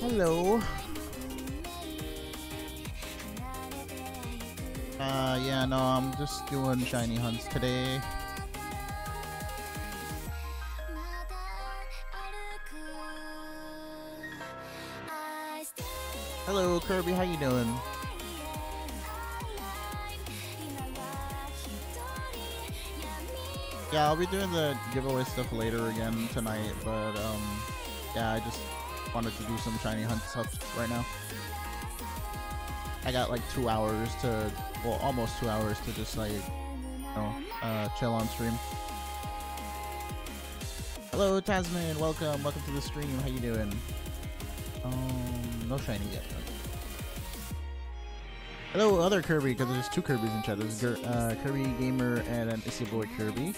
Hello. Yeah, no, I'm just doing shiny hunts today. Hello, Kirby, how you doing? Yeah, I'll be doing the giveaway stuff later again tonight, but yeah, I just wanted to do some shiny hunt stuff right now. I got like 2 hours to, well, almost 2 hours to just like, chill on stream. Hello, Tasman, welcome to the stream. How you doing? No shiny yet. Hello, other Kirby, because there's 2 Kirbys in chat. There's Kirby Gamer and an Issy Boy Kirby.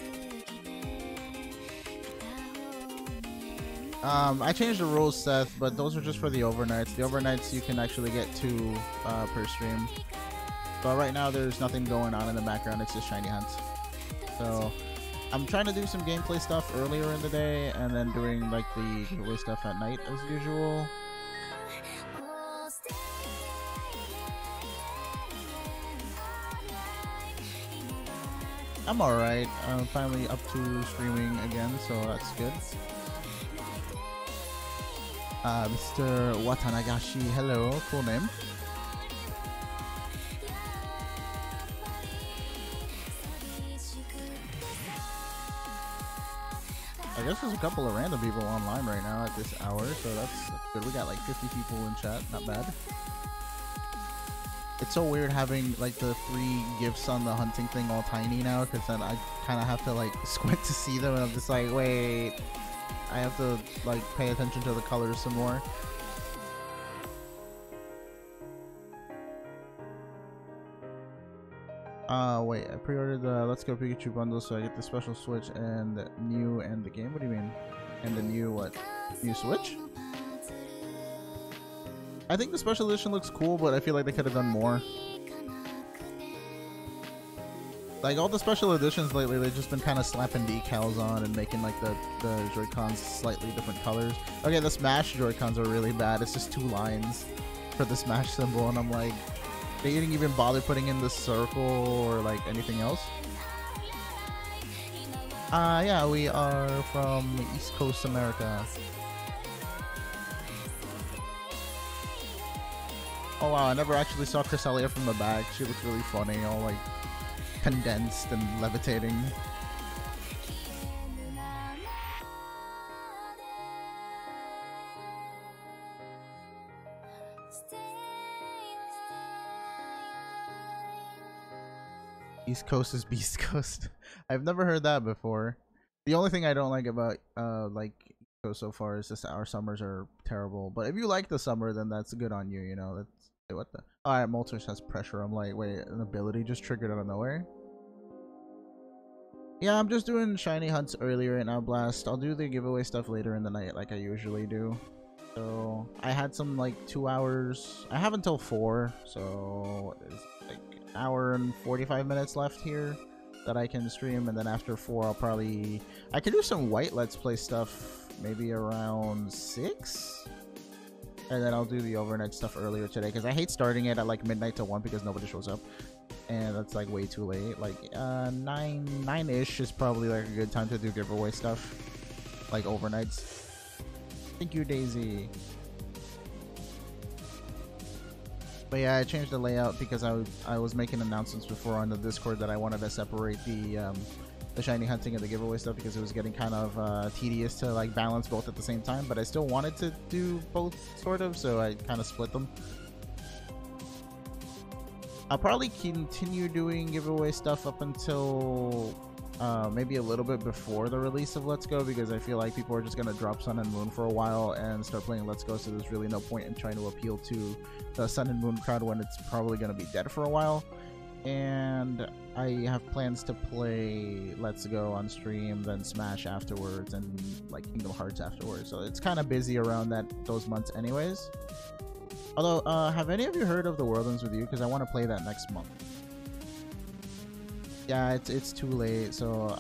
I changed the rules, Seth, but those are just for the overnights. The overnights you can actually get 2 per stream. But right now there's nothing going on in the background, it's just shiny hunts. So I'm trying to do some gameplay stuff earlier in the day and then doing like the giveaway stuff at night as usual. I'm alright. I'm finally up to streaming again, so that's good. Mr. Watanagashi, hello, cool name. I guess there's a couple of random people online right now at this hour, so that's good. We got like 50 people in chat, not bad. It's so weird having like the 3 gifts on the hunting thing all tiny now, because then I kind of have to like squint to see them, and I'm just like, wait, I have to like pay attention to the colors some more. Wait, I pre-ordered the Let's Go Pikachu bundle, so I get the special Switch and new and the game. What do you mean? And the new what? New Switch? I think the special edition looks cool, but I feel like they could have done more. Like all the special editions lately, they've just been kind of slapping decals on and making like the Joy-Cons slightly different colors. Okay, the Smash Joy-Cons are really bad. It's just 2 lines for the Smash symbol, and I'm like, they didn't even bother putting in the circle or like anything else. Yeah, we are from East Coast America. Oh wow, I never actually saw Cresselia from the back. She looked really funny, all like condensed and levitating. East Coast is Beast Coast. I've never heard that before. The only thing I don't like about like East Coast so far is just our summers are terrible. But if you like the summer, then that's good on you, you know. That's, wait, what the? Alright, Moltres has pressure. I'm like, wait, an ability just triggered out of nowhere? Yeah, I'm just doing shiny hunts earlier right now, Blast. I'll do the giveaway stuff later in the night like I usually do. So I had some like 2 hours. I have until 4, so it's like an hour and 45 minutes left here that I can stream, and then after 4 I'll probably, I could do some white let's play stuff maybe around 6, and then I'll do the overnight stuff earlier today because I hate starting it at like midnight to 1 because nobody shows up, and that's like way too late. Like 9-ish is probably like a good time to do giveaway stuff, like overnights. Thank you, Daisy. But yeah, I changed the layout because I was making announcements before on the Discord that I wanted to separate the shiny hunting and the giveaway stuff because it was getting kind of tedious to like balance both at the same time. But I still wanted to do both sort of, so I kind of split them. I'll probably continue doing giveaway stuff up until maybe a little bit before the release of Let's Go, because I feel like people are just going to drop Sun and Moon for a while and start playing Let's Go, so there's really no point in trying to appeal to the Sun and Moon crowd when it's probably going to be dead for a while. And I have plans to play Let's Go on stream, then Smash afterwards, and like Kingdom Hearts afterwards, so it's kind of busy around those months anyways. Although, have any of you heard of The World Ends With You? Because I want to play that next month. Yeah, it's too late. So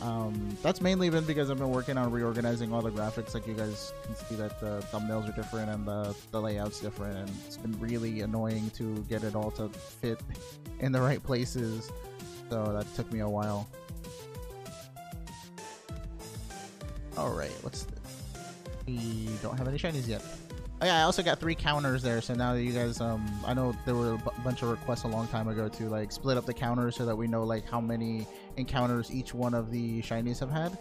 that's mainly been because I've been working on reorganizing all the graphics. Like you guys can see that the thumbnails are different and the layout's different, and it's been really annoying to get it all to fit in the right places. So that took me a while. All right, what's this? We don't have any shinies yet. Oh yeah, I also got 3 counters there, so now that you guys, I know there were a bunch of requests a long time ago to like split up the counters so that we know like how many encounters each one of the shinies have had.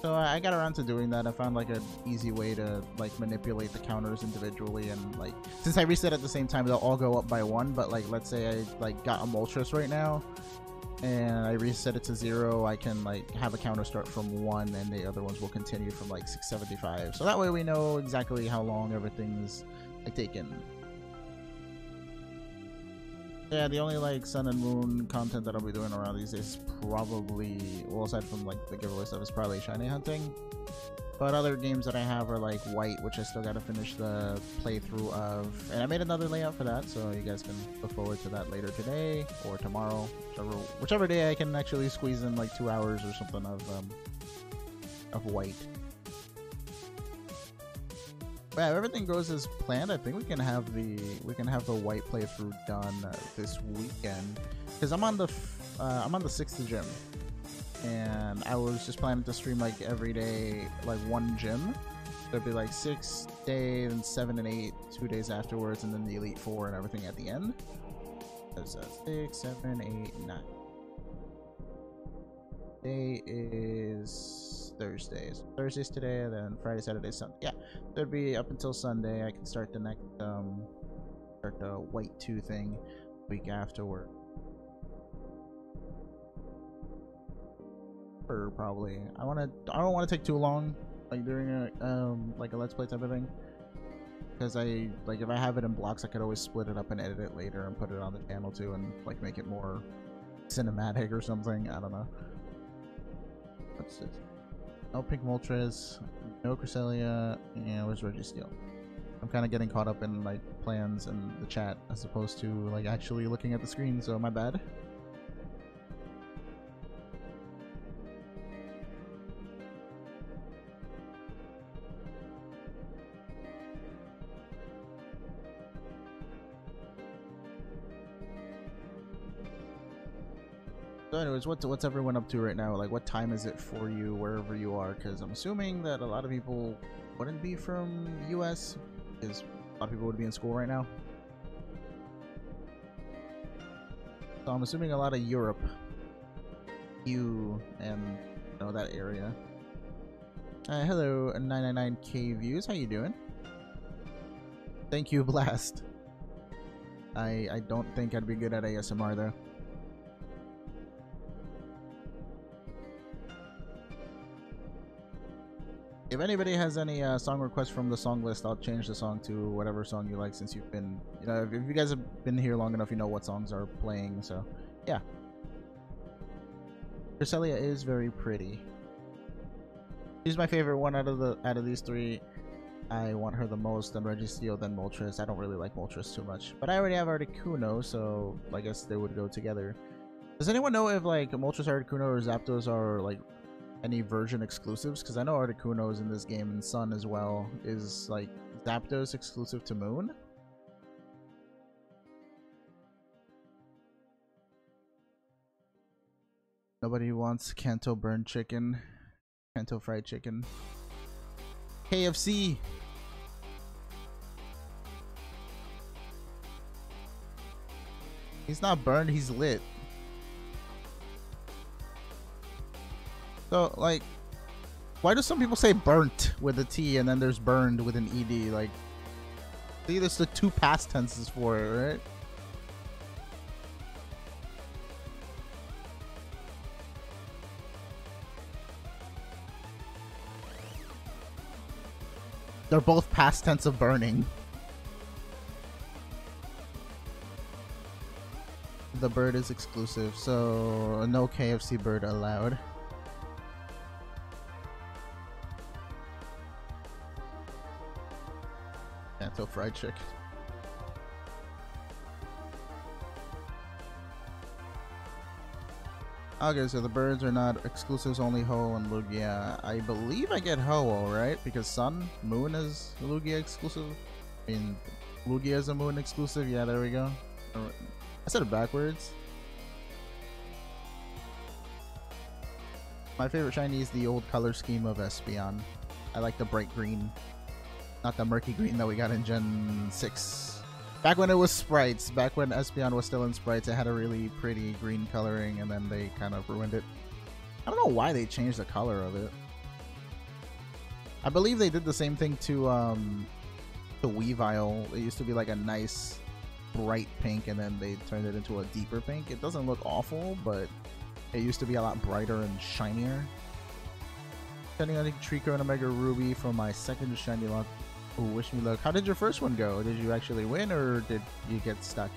So I got around to doing that. I found like an easy way to like manipulate the counters individually, and like since I reset at the same time, they'll all go up by 1. But like let's say I like got a Moltres right now, and I reset it to 0, I can like have a counter start from 1 and the other ones will continue from like 675. So that way we know exactly how long everything's like taken. Yeah, the only like Sun and Moon content that I'll be doing around these days is probably, well, aside from like the giveaway stuff, is probably shiny hunting. But other games that I have are like White, which I still got to finish the playthrough of. And I made another layout for that, so you guys can look forward to that later today or tomorrow. Whichever day I can actually squeeze in like 2 hours or something of White. But yeah, if everything goes as planned, I think we can have the White playthrough done this weekend. Because I'm on the 6th gym. And I was just planning to stream like every day, like 1 gym. So it'd be like 6 days and 7 and 8, 2 days afterwards, and then the Elite 4 and everything at the end. That's 6, 7, 8, 9. Today is Thursday. So Thursday's today, and then Friday, Saturday, Sunday. Yeah, so it'd be up until Sunday. I can start the next start the White 2 thing week afterward. Probably. I don't want to take too long, like during a like a let's play type of thing, because I like if I have it in blocks, I could always split it up and edit it later and put it on the channel too, and like make it more cinematic or something. I don't know. What's this? No pink Moltres, no Cresselia, and where's Registeel? I'm kind of getting caught up in like plans and the chat as opposed to like actually looking at the screen, so my bad. So anyways, what's everyone up to right now? Like, what time is it for you wherever you are? Because I'm assuming that a lot of people wouldn't be from US, because a lot of people would be in school right now. So I'm assuming a lot of Europe, you and you know that area. Hello, 999k views. How you doing? Thank you, Blast. I don't think I'd be good at ASMR though. If anybody has any song requests from the song list, I'll change the song to whatever song you like, since you've been, you know, if you guys have been here long enough, you know what songs are playing, so yeah. Cresselia is very pretty. She's my favorite one out of these 3. I want her the most, then Registeel, then Moltres. I don't really like Moltres too much, but I already have Articuno, so I guess they would go together. Does anyone know if like Moltres, Articuno, or Zapdos are like any version exclusives? Because I know Articuno is in this game, and Sun as well. Is like Zapdos exclusive to Moon? Nobody wants Kanto burned chicken, Kanto fried chicken. KFC. He's not burned, he's lit. So, like, why do some people say burnt with a T and then there's burned with an ED? Like, see, there's the 2 past tenses for it, right? They're both past tense of burning. The bird is exclusive, so no KFC bird allowed. Kanto fried chicken. Okay, so the birds are not exclusives, only Ho and Lugia. I believe I get Ho, right? Because Sun, Moon is Lugia exclusive. I mean, Lugia is a Moon exclusive. Yeah, there we go. I said it backwards. My favorite shiny is the old color scheme of Espeon. I like the bright green, not the murky green that we got in Gen 6. Back when it was sprites, back when Espeon was still in sprites, it had a really pretty green coloring, and then they kind of ruined it. I don't know why they changed the color of it. I believe they did the same thing to Weavile. It used to be like a nice bright pink, and then they turned it into a deeper pink. It doesn't look awful, but it used to be a lot brighter and shinier. Sending out Trico and Omega Ruby for my second shiny lock. Oh, wish me luck. How did your first one go? Did you actually win, or did you get stuck?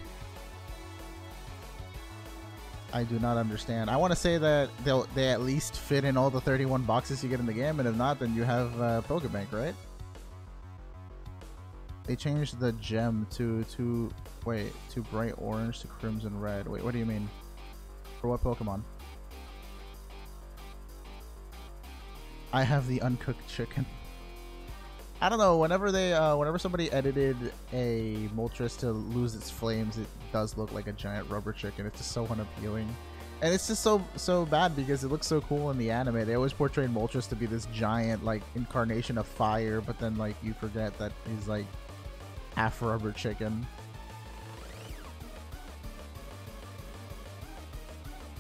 I do not understand. I want to say that they at least fit in all the 31 boxes you get in the game, and if not, then you have Pokebank, right? They changed the gem to bright orange to crimson red. Wait, what do you mean? For what Pokemon? I have the uncooked chicken. I don't know, whenever somebody edited a Moltres to lose its flames, it does look like a giant rubber chicken. It's just so unappealing. And it's just so bad because it looks so cool in the anime. They always portray Moltres to be this giant, like, incarnation of fire, but then, like, you forget that he's, like, half rubber chicken.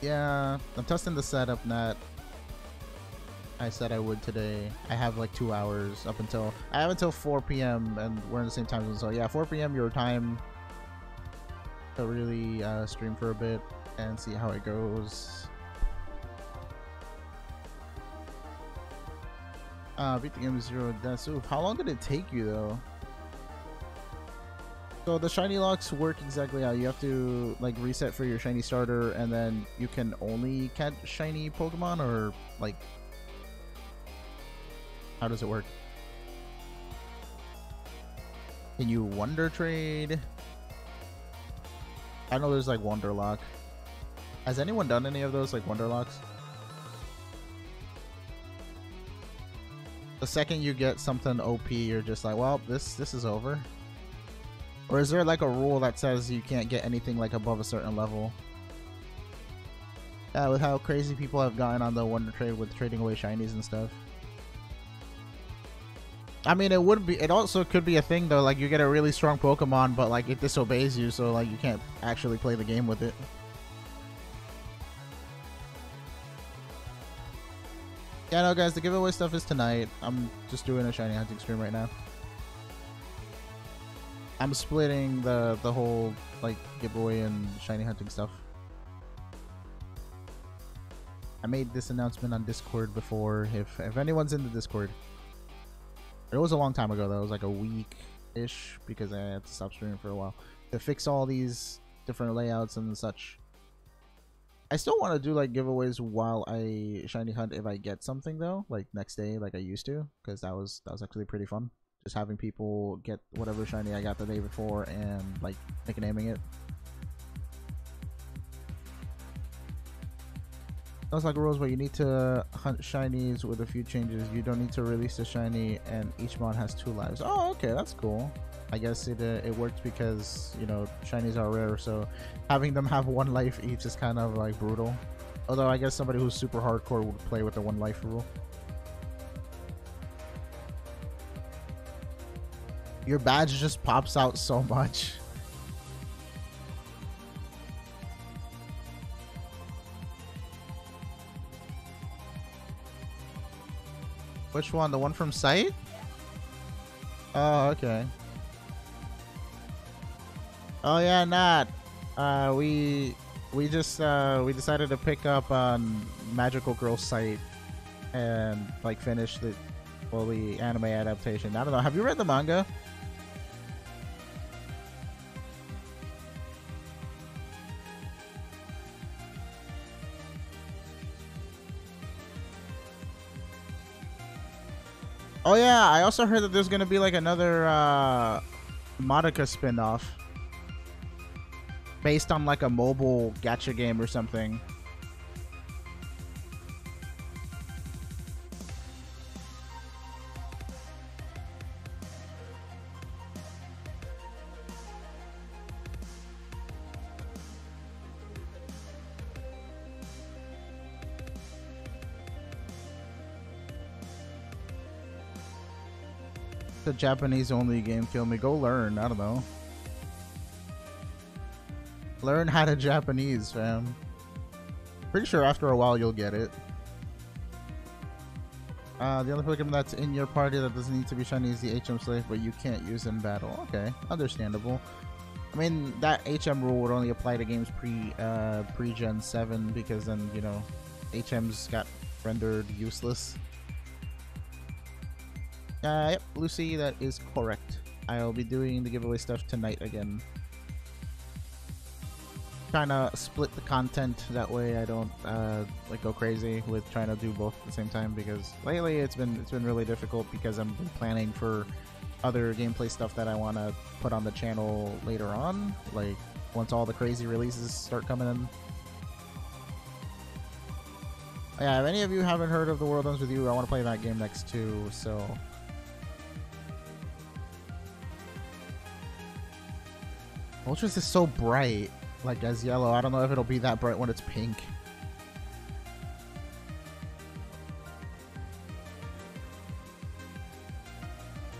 Yeah, I'm testing the setup, Nat. I said I would today. I have like 2 hours I have until 4 p.m. and we're in the same time zone. So yeah, 4 p.m. your time to really stream for a bit and see how it goes. Beat the game 0 deaths. Ooh, how long did it take you though? So the shiny locks work exactly how you have to like reset for your shiny starter, and then you can only catch shiny Pokemon, or like, how does it work? Can you Wonder Trade? I know there's like Wonder Lock. Has anyone done any of those, like Wonder Locks? The second you get something OP, you're just like, well, this is over. Or is there like a rule that says you can't get anything like above a certain level? Yeah, with how crazy people have gotten on the Wonder Trade with trading away shinies and stuff. I mean, it also could be a thing though, like you get a really strong Pokemon, but like it disobeys you, so like you can't actually play the game with it. Yeah, no guys, the giveaway stuff is tonight. I'm just doing a shiny hunting stream right now. I'm splitting the whole like giveaway and shiny hunting stuff. I made this announcement on Discord before, if anyone's in the Discord. It was a long time ago though. It was like a week-ish because I had to stop streaming for a while to fix all these different layouts and such. I still want to do like giveaways while I shiny hunt if I get something though, like next day like I used to, because that was actually pretty fun. Just having people get whatever shiny I got the day before and like nicknaming it. Sounds like rules, but you need to hunt shinies with a few changes. You don't need to release a shiny, and each mod has 2 lives. Oh, okay, that's cool. I guess it works because, you know, shinies are rare, so having them have 1 life each is kind of like brutal. Although I guess somebody who's super hardcore would play with the 1 life rule. Your badge just pops out so much. Which one? The one from site? Oh, okay. Oh yeah, Nat. We decided to pick up on Magical Girl site and like finish the anime adaptation. I don't know. Have you read the manga? Oh yeah, I also heard that there's gonna be like another Madoka spin-off based on like a mobile gacha game or something. The Japanese only game kill me. Go learn. I don't know. Learn how to Japanese, fam. Pretty sure after a while you'll get it. The only Pokemon that's in your party that doesn't need to be shiny is the HM Slave, but you can't use in battle. Okay, understandable. I mean, that HM rule would only apply to games pre-Gen 7 because then, you know, HMs got rendered useless. Yep, Lucy, that is correct. I'll be doing the giveaway stuff tonight again. Trying to split the content, that way I don't like go crazy with trying to do both at the same time, because lately it's been really difficult because I'm planning for other gameplay stuff that I want to put on the channel later on, like once all the crazy releases start coming in. Yeah, if any of you haven't heard of The World Ends With You, I want to play that game next too, so Moltres is so bright. Like as yellow, I don't know if it'll be that bright when it's pink.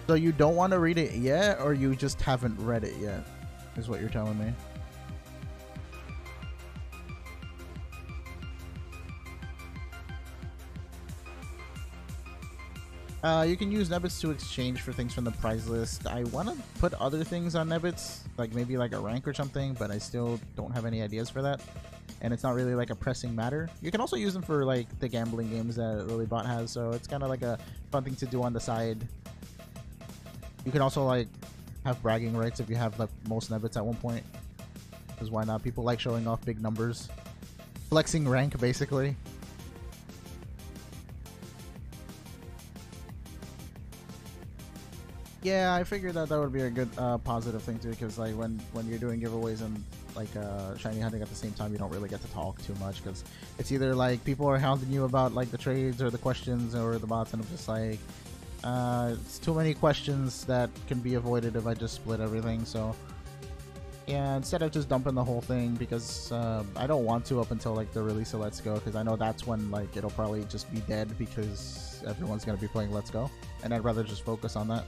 So you don't want to read it yet, or you just haven't read it yet, is what you're telling me. You can use Nebbits to exchange for things from the prize list. I want to put other things on Nebbits, like maybe like a rank or something, but I still don't have any ideas for that. And it's not really like a pressing matter. You can also use them for like the gambling games that Lilybot has, so it's kind of like a fun thing to do on the side. You can also like have bragging rights if you have the most Nebbits at one point. Because why not? People like showing off big numbers. Flexing rank, basically. Yeah, I figured that would be a good positive thing too, because like when you're doing giveaways and like shiny hunting at the same time, you don't really get to talk too much, because it's either like people are hounding you about like the trades or the questions or the bots, and I'm just like it's too many questions that can be avoided if I just split everything. So yeah, instead of just dumping the whole thing, because I don't want to up until like the release of Let's Go, because I know that's when like it'll probably just be dead because everyone's gonna be playing Let's Go, and I'd rather just focus on that.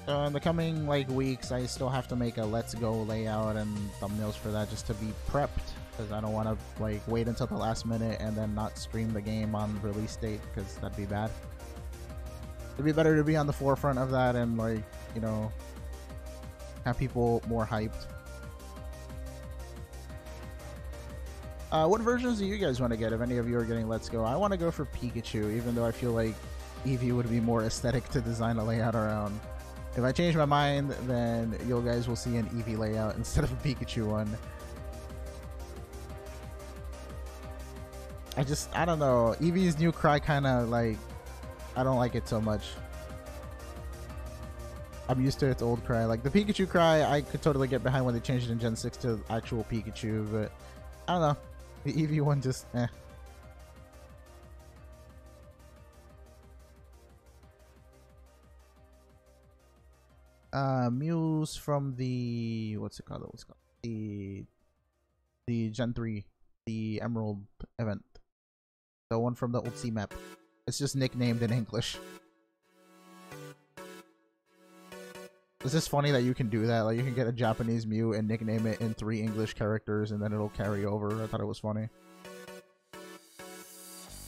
So in the coming like weeks, I still have to make a Let's Go layout and thumbnails for that just to be prepped, because I don't want to like wait until the last minute and then not stream the game on release date, because that'd be bad. It'd be better to be on the forefront of that and like, you know, have people more hyped. What versions do you guys want to get if any of you are getting Let's Go? I want to go for Pikachu, even though I feel like Eevee would be more aesthetic to design a layout around. If I change my mind, then you guys will see an Eevee layout instead of a Pikachu one. I don't know. Eevee's new cry kind of like, I don't like it so much. I'm used to its old cry. Like the Pikachu cry, I could totally get behind when they changed it in Gen 6 to actual Pikachu, but I don't know. The Eevee one just, eh. Muse from the what's it called? The Gen 3, the Emerald event, the one from the old C map. It's just nicknamed in English. It's just funny that you can do that. Like you can get a Japanese Mew and nickname it in 3 English characters, and then it'll carry over. I thought it was funny.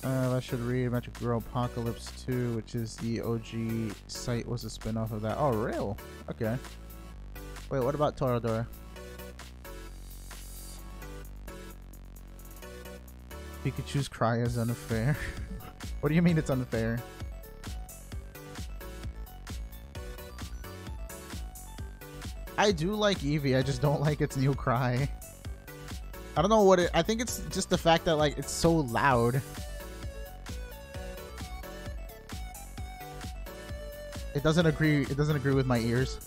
I should read Magic Girl Apocalypse 2, which is the OG site, was a spin-off of that. Oh, real? Okay. Wait, what about Toradora? Pikachu's cry is unfair. What do you mean it's unfair? I do like Eevee, I just don't like its new cry. I don't know what it... I think it's just the fact that like it's so loud. It doesn't agree with my ears.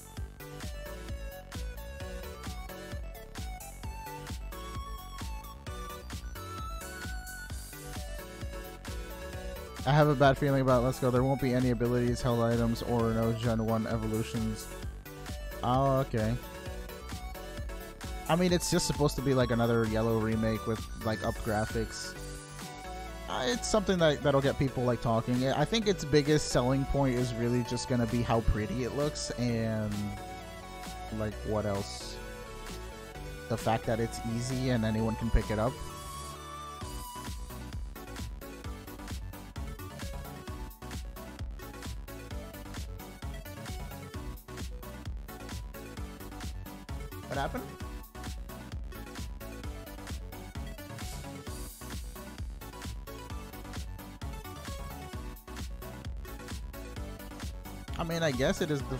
I have a bad feeling about Let's Go. There won't be any abilities, held items, or no Gen 1 evolutions. Oh, okay. I mean, it's just supposed to be like another Yellow remake with like up graphics. It's something that'll get people like talking. I think its biggest selling point is really just gonna be how pretty it looks, and like what else? The fact that it's easy and anyone can pick it up. What happened? I mean, I guess it is the...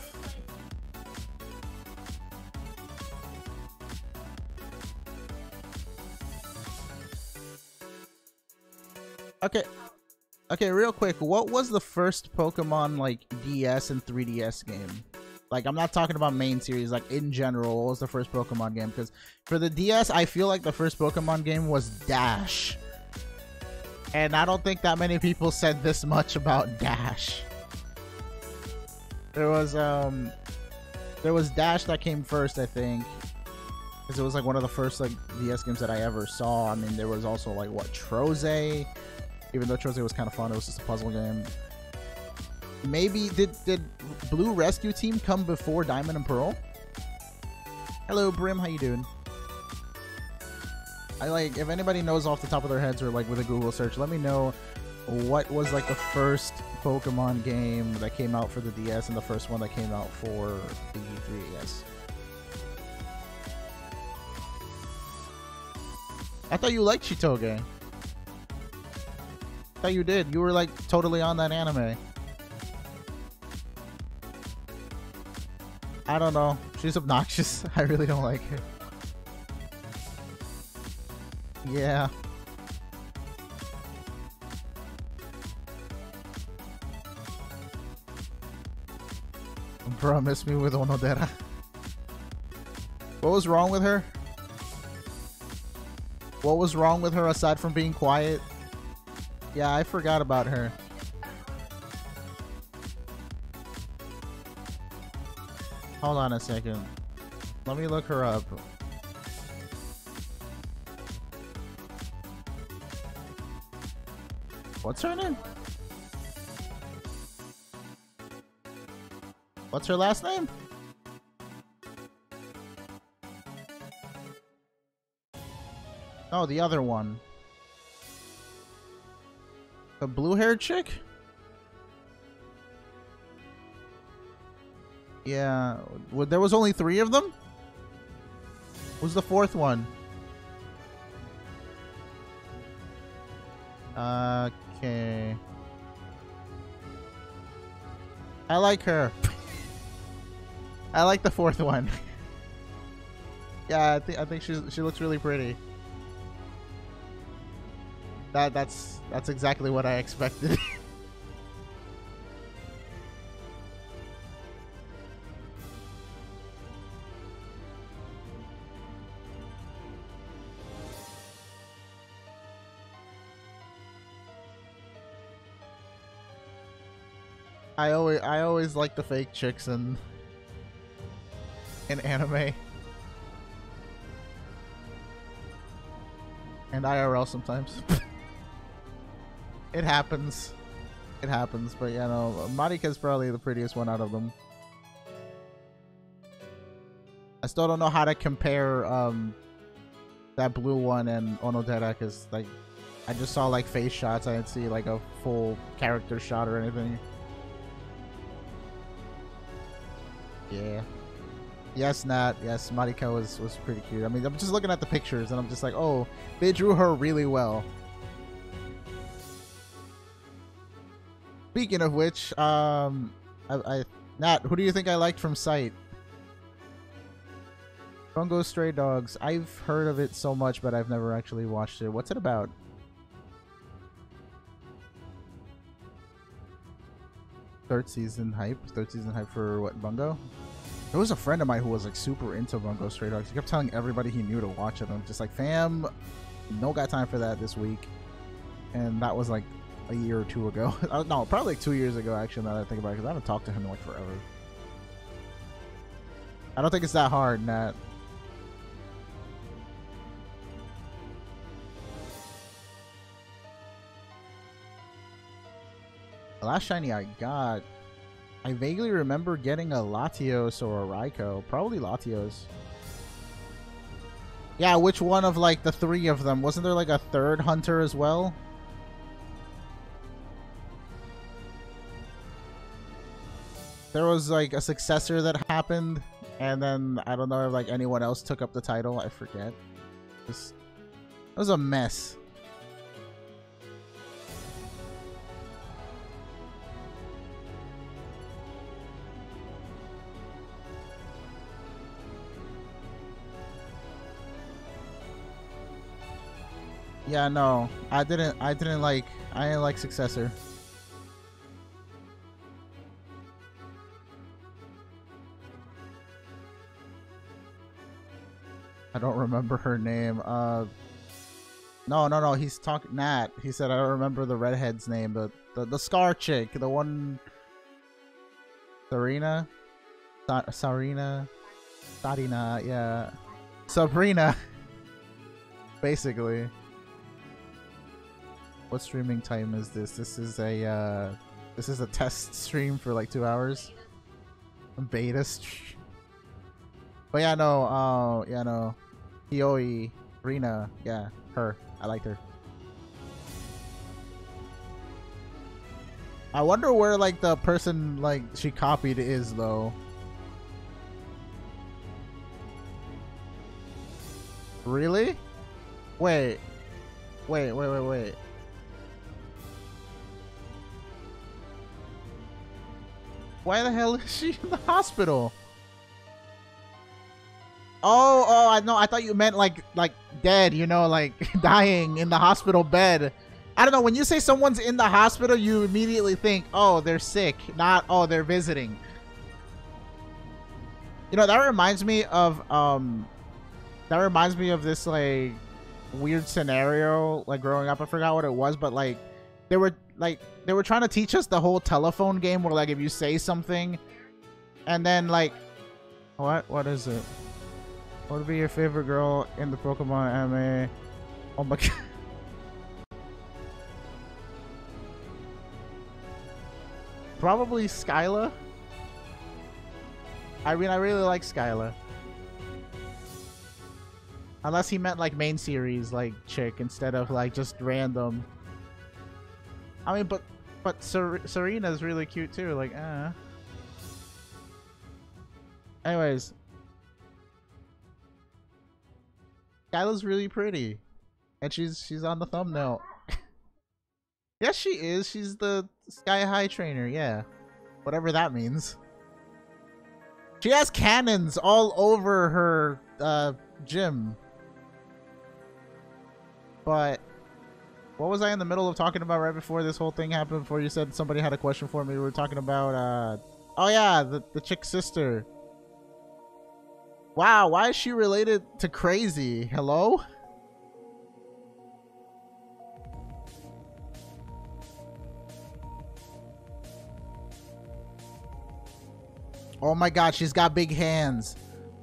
Okay, real quick, what was the first Pokemon, like, DS and 3DS game? Like, I'm not talking about main series, like, in general, what was the first Pokemon game? Because for the DS, I feel like the first Pokemon game was Dash. And I don't think that many people said this much about Dash. There was Dash that came first, I think. Because it was, like, one of the first, like, DS games that I ever saw. I mean, there was also, like, what, Troze? Even though Troze was kind of fun, it was just a puzzle game. Maybe did Blue Rescue Team come before Diamond and Pearl? Hello, Brim. How you doing? If anybody knows off the top of their heads or like with a Google search, let me know what was like the first Pokemon game that came out for the DS and the first one that came out for the 3DS. I thought you liked Chitoge. I thought you did. You were like totally on that anime. I don't know. She's obnoxious. I really don't like her. Yeah. Promise me with Onodera. What was wrong with her? What was wrong with her aside from being quiet? Yeah, I forgot about her. Hold on a second. Let me look her up. What's her name? What's her last name? Oh, the other one. The blue-haired chick? Yeah. There was only 3 of them? Who's the 4th one? Okay. I like her. I like the 4th one. Yeah, I think she looks really pretty. That's exactly what I expected. I always like the fake chicks in anime and IRL sometimes. It happens. It happens, but yeah, no, Marika's probably the prettiest one out of them. I still don't know how to compare that blue one and Onodera, because like I just saw like face shots. I didn't see like a full character shot or anything. Yeah. Yes, Nat. Yes, Marika was pretty cute. I mean, I'm just looking at the pictures and I'm just like, oh, they drew her really well. Speaking of which, Nat, who do you think I liked from Sight? Bungo Stray Dogs. I've heard of it so much, but I've never actually watched it. What's it about? Third season hype for what, Bungo? There was a friend of mine who was like super into Bungo Stray Dogs. He kept telling everybody he knew to watch it. I'm just like, fam, no got time for that this week. And that was like a year or 2 ago. No, probably like 2 years ago actually, now that I think about it, because I haven't talked to him in like forever. I don't think it's that hard, Nat. The last shiny I got, I vaguely remember getting a Latios or a Raikou. Probably Latios. Yeah, which one of like the three of them? Wasn't there like a third hunter as well? There was like a successor that happened, and then I don't know if like anyone else took up the title. I forget. It was a mess. Yeah, no, I didn't like successor. I don't remember her name. No, he's talking Nat. He said I don't remember the redhead's name, but the scar chick, the one Sarina? Sarina? Yeah. Sabrina. Basically. What streaming time is this? This is a test stream for like 2 hours. Beta stream. But yeah, no. Hioi, Rina, yeah, her. I liked her. I wonder where like the person like she copied is though. Really? Wait. Why the hell is she in the hospital? Oh, I know. I thought you meant like dead, you know, like dying in the hospital bed. I don't know. When you say someone's in the hospital, you immediately think, oh, they're sick, not, oh, they're visiting. You know, that reminds me of this like weird scenario like growing up. I forgot what it was, but like they were trying to teach us the whole telephone game where like if you say something and then like what is it? What would be your favorite girl in the Pokemon anime? Oh my god. Probably Skyla. I mean, I really like Skyla. Unless he meant like main series, like chick, instead of like just random. I mean, but Serena's really cute too. Like, Anyways, Skyla's really pretty, and she's on the thumbnail. Yes, she is. She's the Sky High trainer. Yeah, whatever that means. She has cannons all over her gym. But what was I in the middle of talking about right before this whole thing happened? Before you said somebody had a question for me, we were talking about oh yeah, the chick's sister. Wow, why is she related to Crazy? Hello? Oh my god, she's got big hands.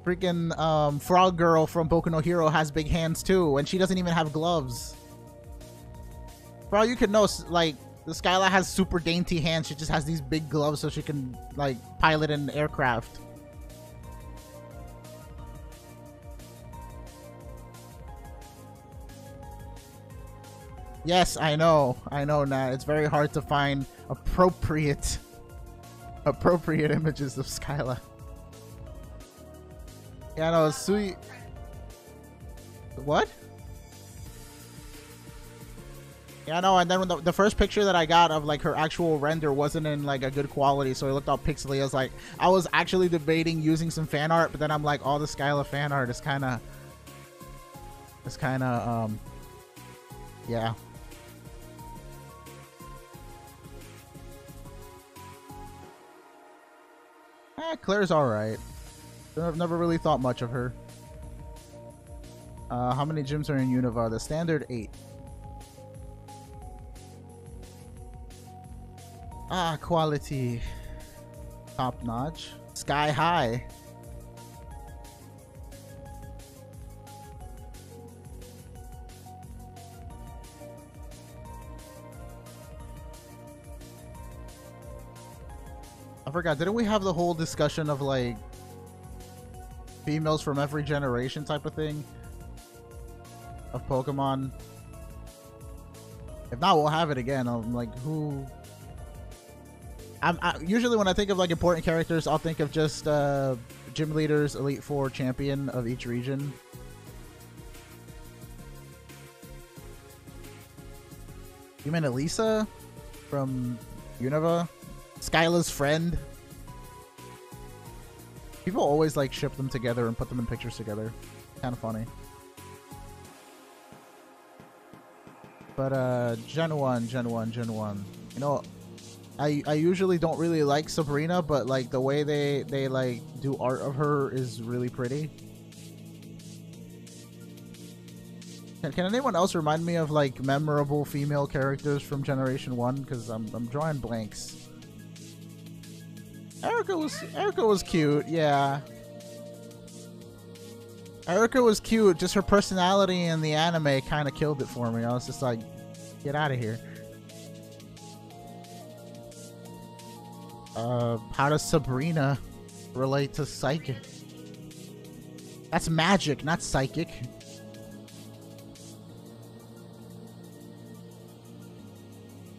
Freaking Frog Girl from Boku no Hero has big hands too, and she doesn't even have gloves. Bro, you could know, like, the Skyla has super dainty hands. She just has these big gloves so she can, like, pilot an aircraft. Yes, I know, Nat. It's very hard to find appropriate images of Skyla. Yeah, no, sweet. What? Yeah, no, and then when the first picture that I got of like her actual render wasn't in like a good quality, so it looked all pixely. I was actually debating using some fan art, but then I'm like, all the Skyla fan art is kind of, yeah. Claire's alright. I've never really thought much of her. How many gyms are in Unova? The standard 8. Quality. Top notch. Sky high. forgot. Didn't we have the whole discussion of like females from every generation type of thing of Pokemon? If not, we'll have it again. I'm like, who? Usually when I think of like important characters, I'll think of just gym leaders, Elite Four champion of each region. You mean Elisa from Unova? Skyla's friend? People always like ship them together and put them in pictures together. Kind of funny. But Gen 1. You know, I usually don't really like Sabrina, but like the way they like do art of her is really pretty. Can anyone else remind me of like memorable female characters from Generation 1? Because I'm drawing blanks. Erica was cute, yeah. Erica was cute, just her personality in the anime kind of killed it for me. I was just like, get out of here. How does Sabrina relate to Psychic? That's magic, not psychic.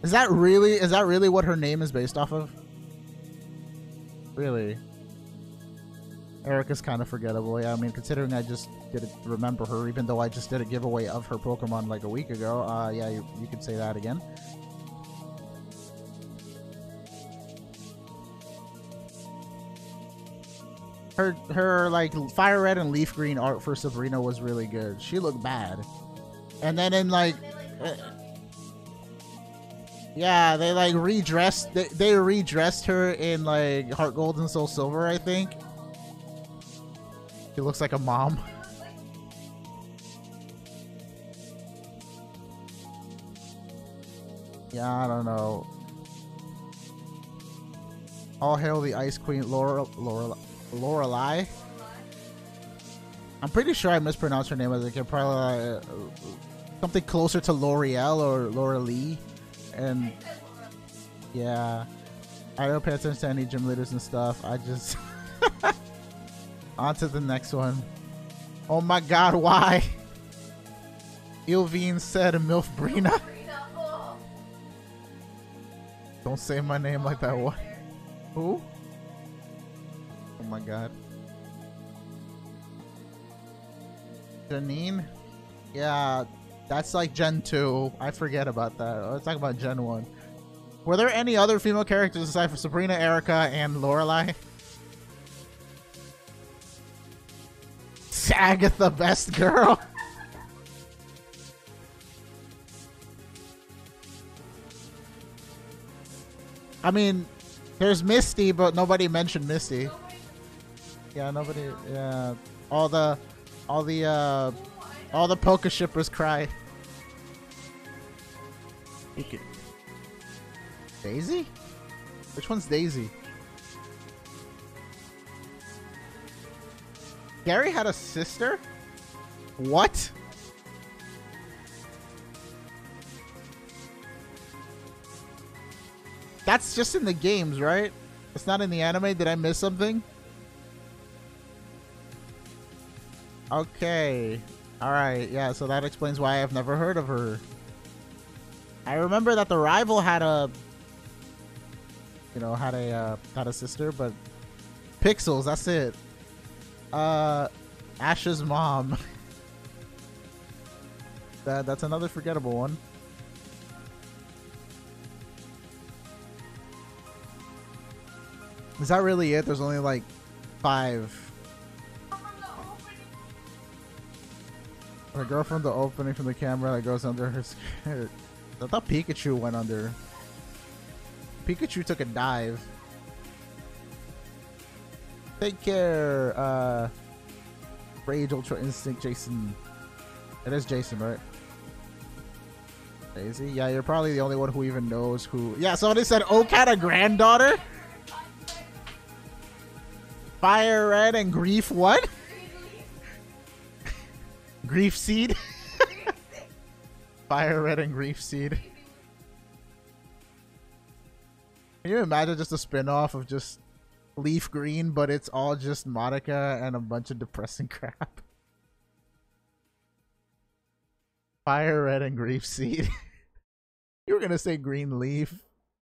Is that really what her name is based off of? Really? Erica's kind of forgettable. Yeah, I mean, considering I just didn't remember her, even though I just did a giveaway of her Pokemon like a week ago. Yeah, you could say that again. Her like Fire Red and Leaf Green art for Sabrina was really good. She looked bad. And then in like... yeah, they like redressed. They redressed her in like Heart Gold and Soul Silver, I think. She looks like a mom. Yeah, I don't know. All hail the Ice Queen, Lorelei. I'm pretty sure I mispronounced her name as a kid. Probably something closer to L'Oreal or Lorelei. And yeah, I don't pay attention to any gym leaders and stuff. I just on to the next one. Oh my god, why? Ilvine said Milf Brina. Don't say my name like that. What? Who? Oh my god. Janine? Yeah. That's like Gen 2. I forget about that. Let's talk about Gen 1. Were there any other female characters aside from Sabrina, Erica, and Lorelei? Agatha, best girl. I mean, there's Misty, but nobody mentioned Misty. Yeah, nobody. Yeah, all the Poke shippers cry. Daisy? Which one's Daisy? Gary had a sister? What? That's just in the games, right? It's not in the anime. Did I miss something? Okay. Alright, yeah, so that explains why I've never heard of her. I remember that the rival had a... You know, had a sister, but... Pixels, that's it. Ash's mom. That's another forgettable one. Is that really it? There's only like 5. The girl from the opening from the camera that goes under her skirt. I thought Pikachu went under. Pikachu took a dive. Take care, Rage Ultra Instinct Jason. It is Jason, right? Daisy? Yeah, you're probably the only one who even knows who. Yeah, somebody said Oak had a granddaughter? Fire Red and Grief what? Grief Seed? Fire Red and Grief Seed. Can you imagine just a spin-off of just leaf green, but it's all just Monica and a bunch of depressing crap. Fire red and grief seed. You were gonna say green leaf.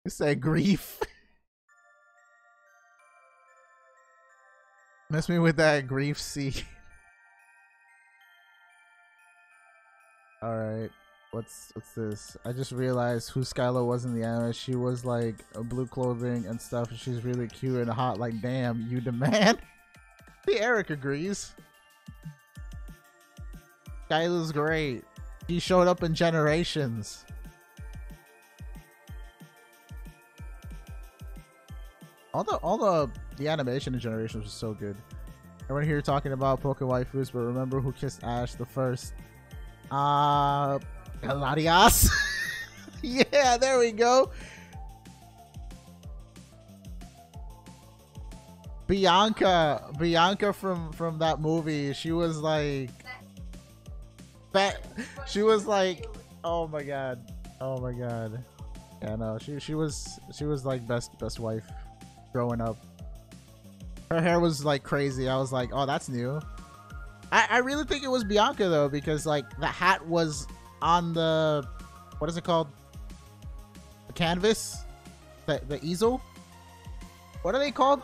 You said grief. Miss me with that grief seed. Alright. What's this? I just realized who Skylar was in the anime. She was like blue clothing and stuff. And she's really cute and hot. Like, damn, you demand? See, Eric agrees. Skylar's great. He showed up in Generations. All the animation in Generations was so good. Everyone here talking about Poke waifus, but remember who kissed Ash the first? Latias. Yeah, there we go. Bianca from that movie. She was like she was like, oh my god. Yeah, no, she was like best wife growing up. Her hair was like crazy. I was like, oh, that's new. I really think it was Bianca though, because like the hat was on the, what is it called? The canvas? The easel? What are they called?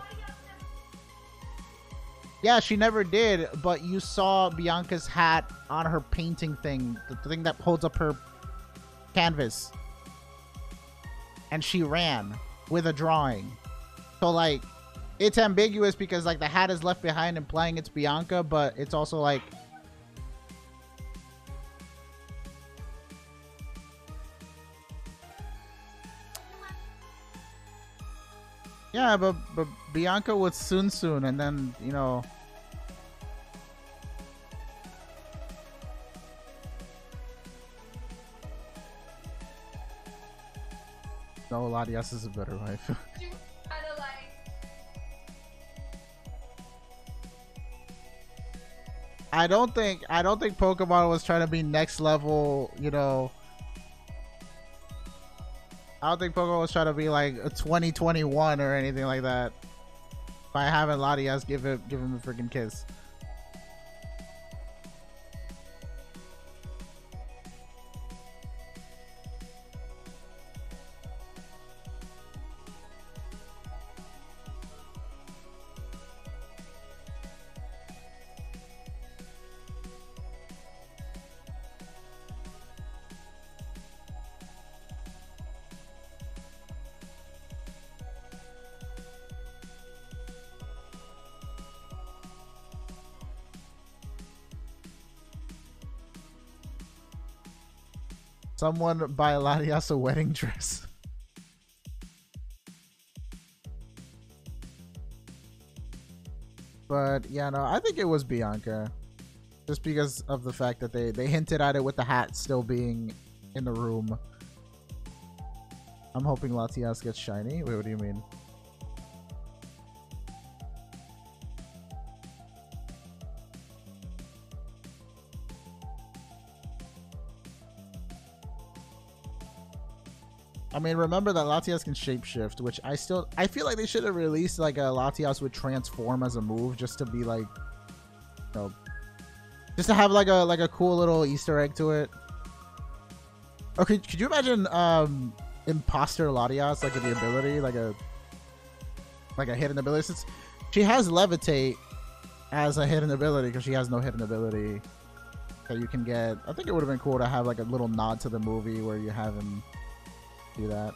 Yeah, she never did, but you saw Bianca's hat on her painting thing, the thing that holds up her canvas. And she ran with a drawing. So like, it's ambiguous because like the hat is left behind implying it's Bianca, but it's also like, yeah, but Bianca was soon, and then, you know, no, Latias is a better wife. I don't think Pokemon was trying to be next level, you know. I don't think Pokemon was trying to be like a 2021 or anything like that. By having Latias give him a freaking kiss. Someone buy Latias a wedding dress. But yeah, no, I think it was Bianca. Just because of the fact that they hinted at it with the hat still being in the room. I'm hoping Latias gets shiny. Wait, what do you mean? I mean, remember that Latias can shapeshift, which I feel like they should have released like a Latias would transform as a move, just to be like, you know, just to have like a cool little Easter egg to it. Okay, could you imagine imposter Latias, like the ability, like a hidden ability? Since she has levitate as a hidden ability, because she has no hidden ability that you can get. I think it would have been cool to have like a little nod to the movie where you have him do that.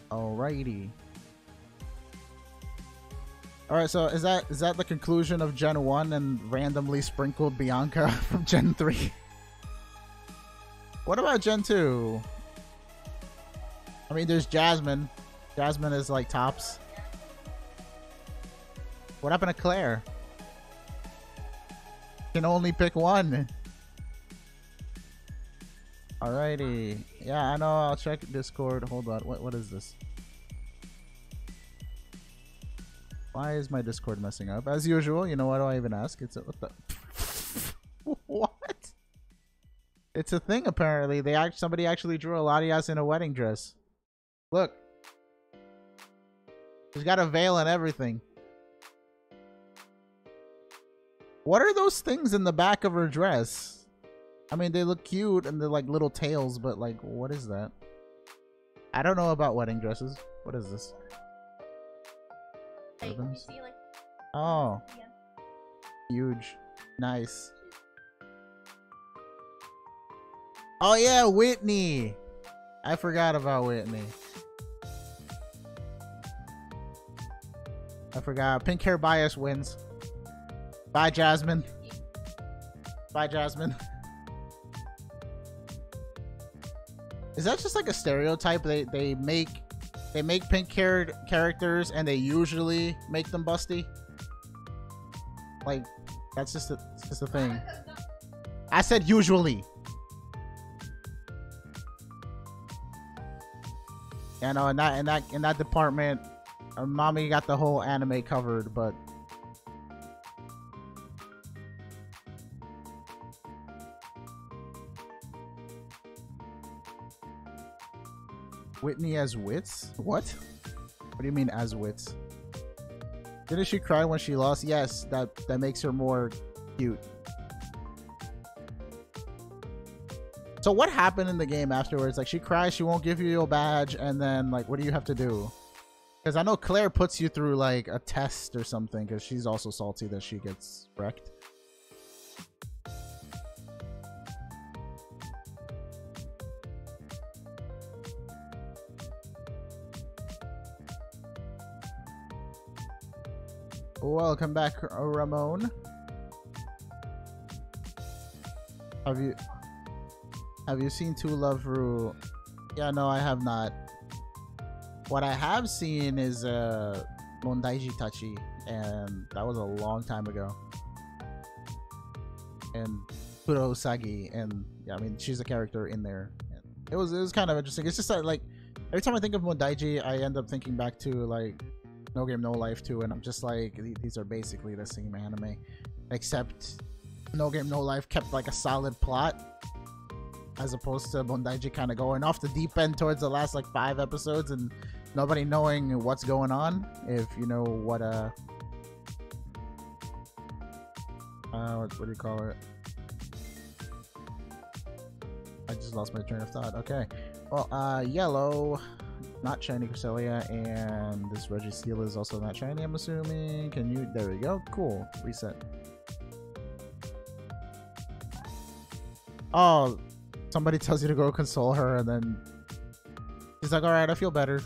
Alrighty. Alright, so is that the conclusion of Gen 1 and randomly sprinkled Bianca from Gen 3? What about Gen 2? I mean, there's Jasmine. Jasmine is like tops. What happened to Claire? Can only pick one. Alrighty. Yeah, I know. I'll check Discord. Hold on. What is this? Why is my Discord messing up? As usual, you know, why do I even ask? It's what the what? It's a thing apparently. Somebody actually drew a Latias in a wedding dress. Look. She's got a veil and everything. What are those things in the back of her dress? I mean, they look cute and they're like little tails, but like, what is that? I don't know about wedding dresses. What is this? Like, you see, like, oh. yeah. Huge. Nice. Oh yeah, Whitney. I forgot about Whitney. I forgot. Pink hair bias wins. Bye, Jasmine. Bye, Jasmine. Is that just like a stereotype? They make pink haired characters and they usually make them busty? Like, that's just a thing. I said usually. Yeah, no, in that department, mommy got the whole anime covered, but Whitney as wits? What? What do you mean as wits? Didn't she cry when she lost? Yes, that makes her more cute. So what happened in the game afterwards? Like, she cries, she won't give you your badge, and then like, what do you have to do? Because I know Claire puts you through like a test or something, because she's also salty that she gets wrecked. Welcome back, Ramon. Have you seen To Love Ru? Yeah, no, I have not. What I have seen is Mondaiji Tachi, and that was a long time ago. And Kuro Usagi, and yeah, I mean, she's a character in there. And it was kind of interesting. It's just like every time I think of Mondaiji, I end up thinking back to like No Game No Life too, and I'm just like, these are basically the same anime, except No Game No Life kept like a solid plot, as opposed to Mondaiji kind of going off the deep end towards the last like 5 episodes and nobody knowing what's going on. If you know what what do you call it? I just lost my train of thought. Okay, well, yellow, not shiny Cresselia, and this Registeel is also not shiny, I'm assuming. Can you? There we go. Cool. Reset. Oh, somebody tells you to go console her, and then she's like, "All right, I feel better."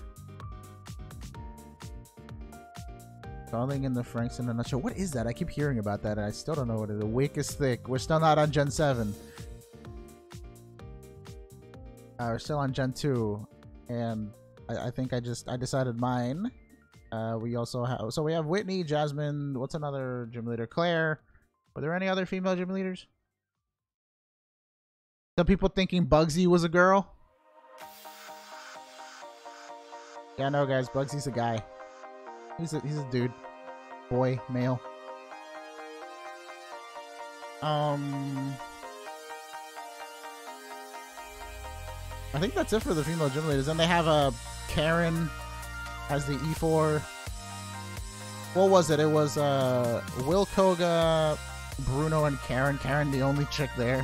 Darling in the Franks in a nutshell. What is that? I keep hearing about that, and I still don't know what it is. The wick is thick. We're still not on Gen 7. We're still on Gen 2, and I think I decided mine. We also have, so we have Whitney, Jasmine, what's another gym leader? Claire. Were there any other female gym leaders? Some people thinking Bugsy was a girl. Yeah, no guys, Bugsy's a guy. He's a dude. Boy, male. I think that's it for the female gym leaders. And they have a Karen as the E4. What was it? It was Will Koga, Bruno, and Karen. Karen, the only chick there.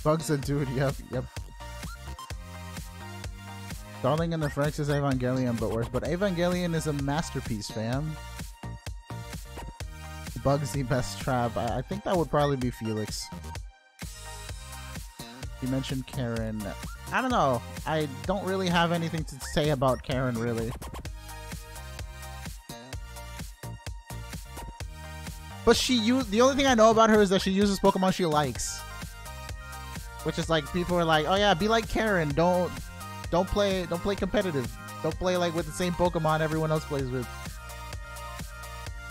Bugs a dude, yep. Darling in the Franks is Evangelion, but worse. But Evangelion is a masterpiece, fam. Bugs the best trap. I think that would probably be Felix. You mentioned Karen. I don't know. I don't really have anything to say about Karen, really. But the only thing I know about her is that she uses Pokemon she likes. Which is like, people are like, oh yeah, be like Karen. Don't play competitive. Don't play like with the same Pokemon everyone else plays with.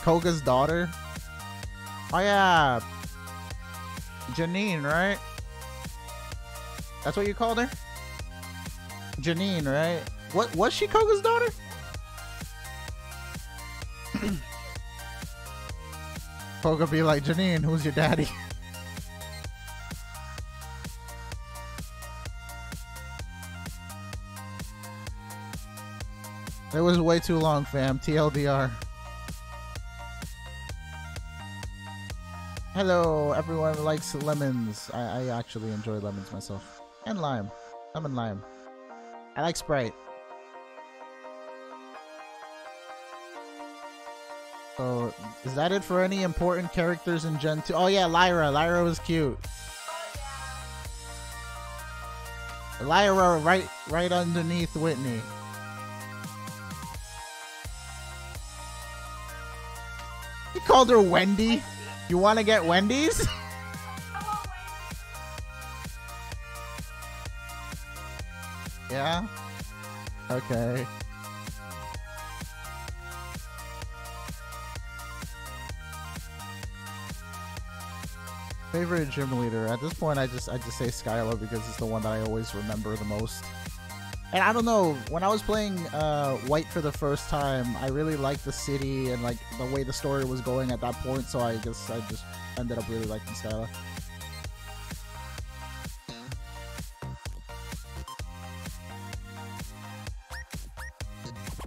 Koga's daughter. Oh yeah, Janine, right? That's what you called her? Janine, right? What was she Koga's daughter? Poga be like, Janine, who's your daddy? It was way too long, fam. TLDR. Hello, everyone likes lemons. I actually enjoy lemons myself. And lime. Lemon lime. I like Sprite. So, is that it for any important characters in Gen 2? Oh yeah, Lyra. Lyra was cute. Lyra right underneath Whitney. You called her Wendy? You want to get Wendy's? Yeah? Okay. Favorite gym leader? At this point, I just say Skylar because it's the one that I always remember the most. And I don't know, when I was playing White for the first time, I really liked the city and like the way the story was going at that point, so I guess I just ended up really liking Skylar.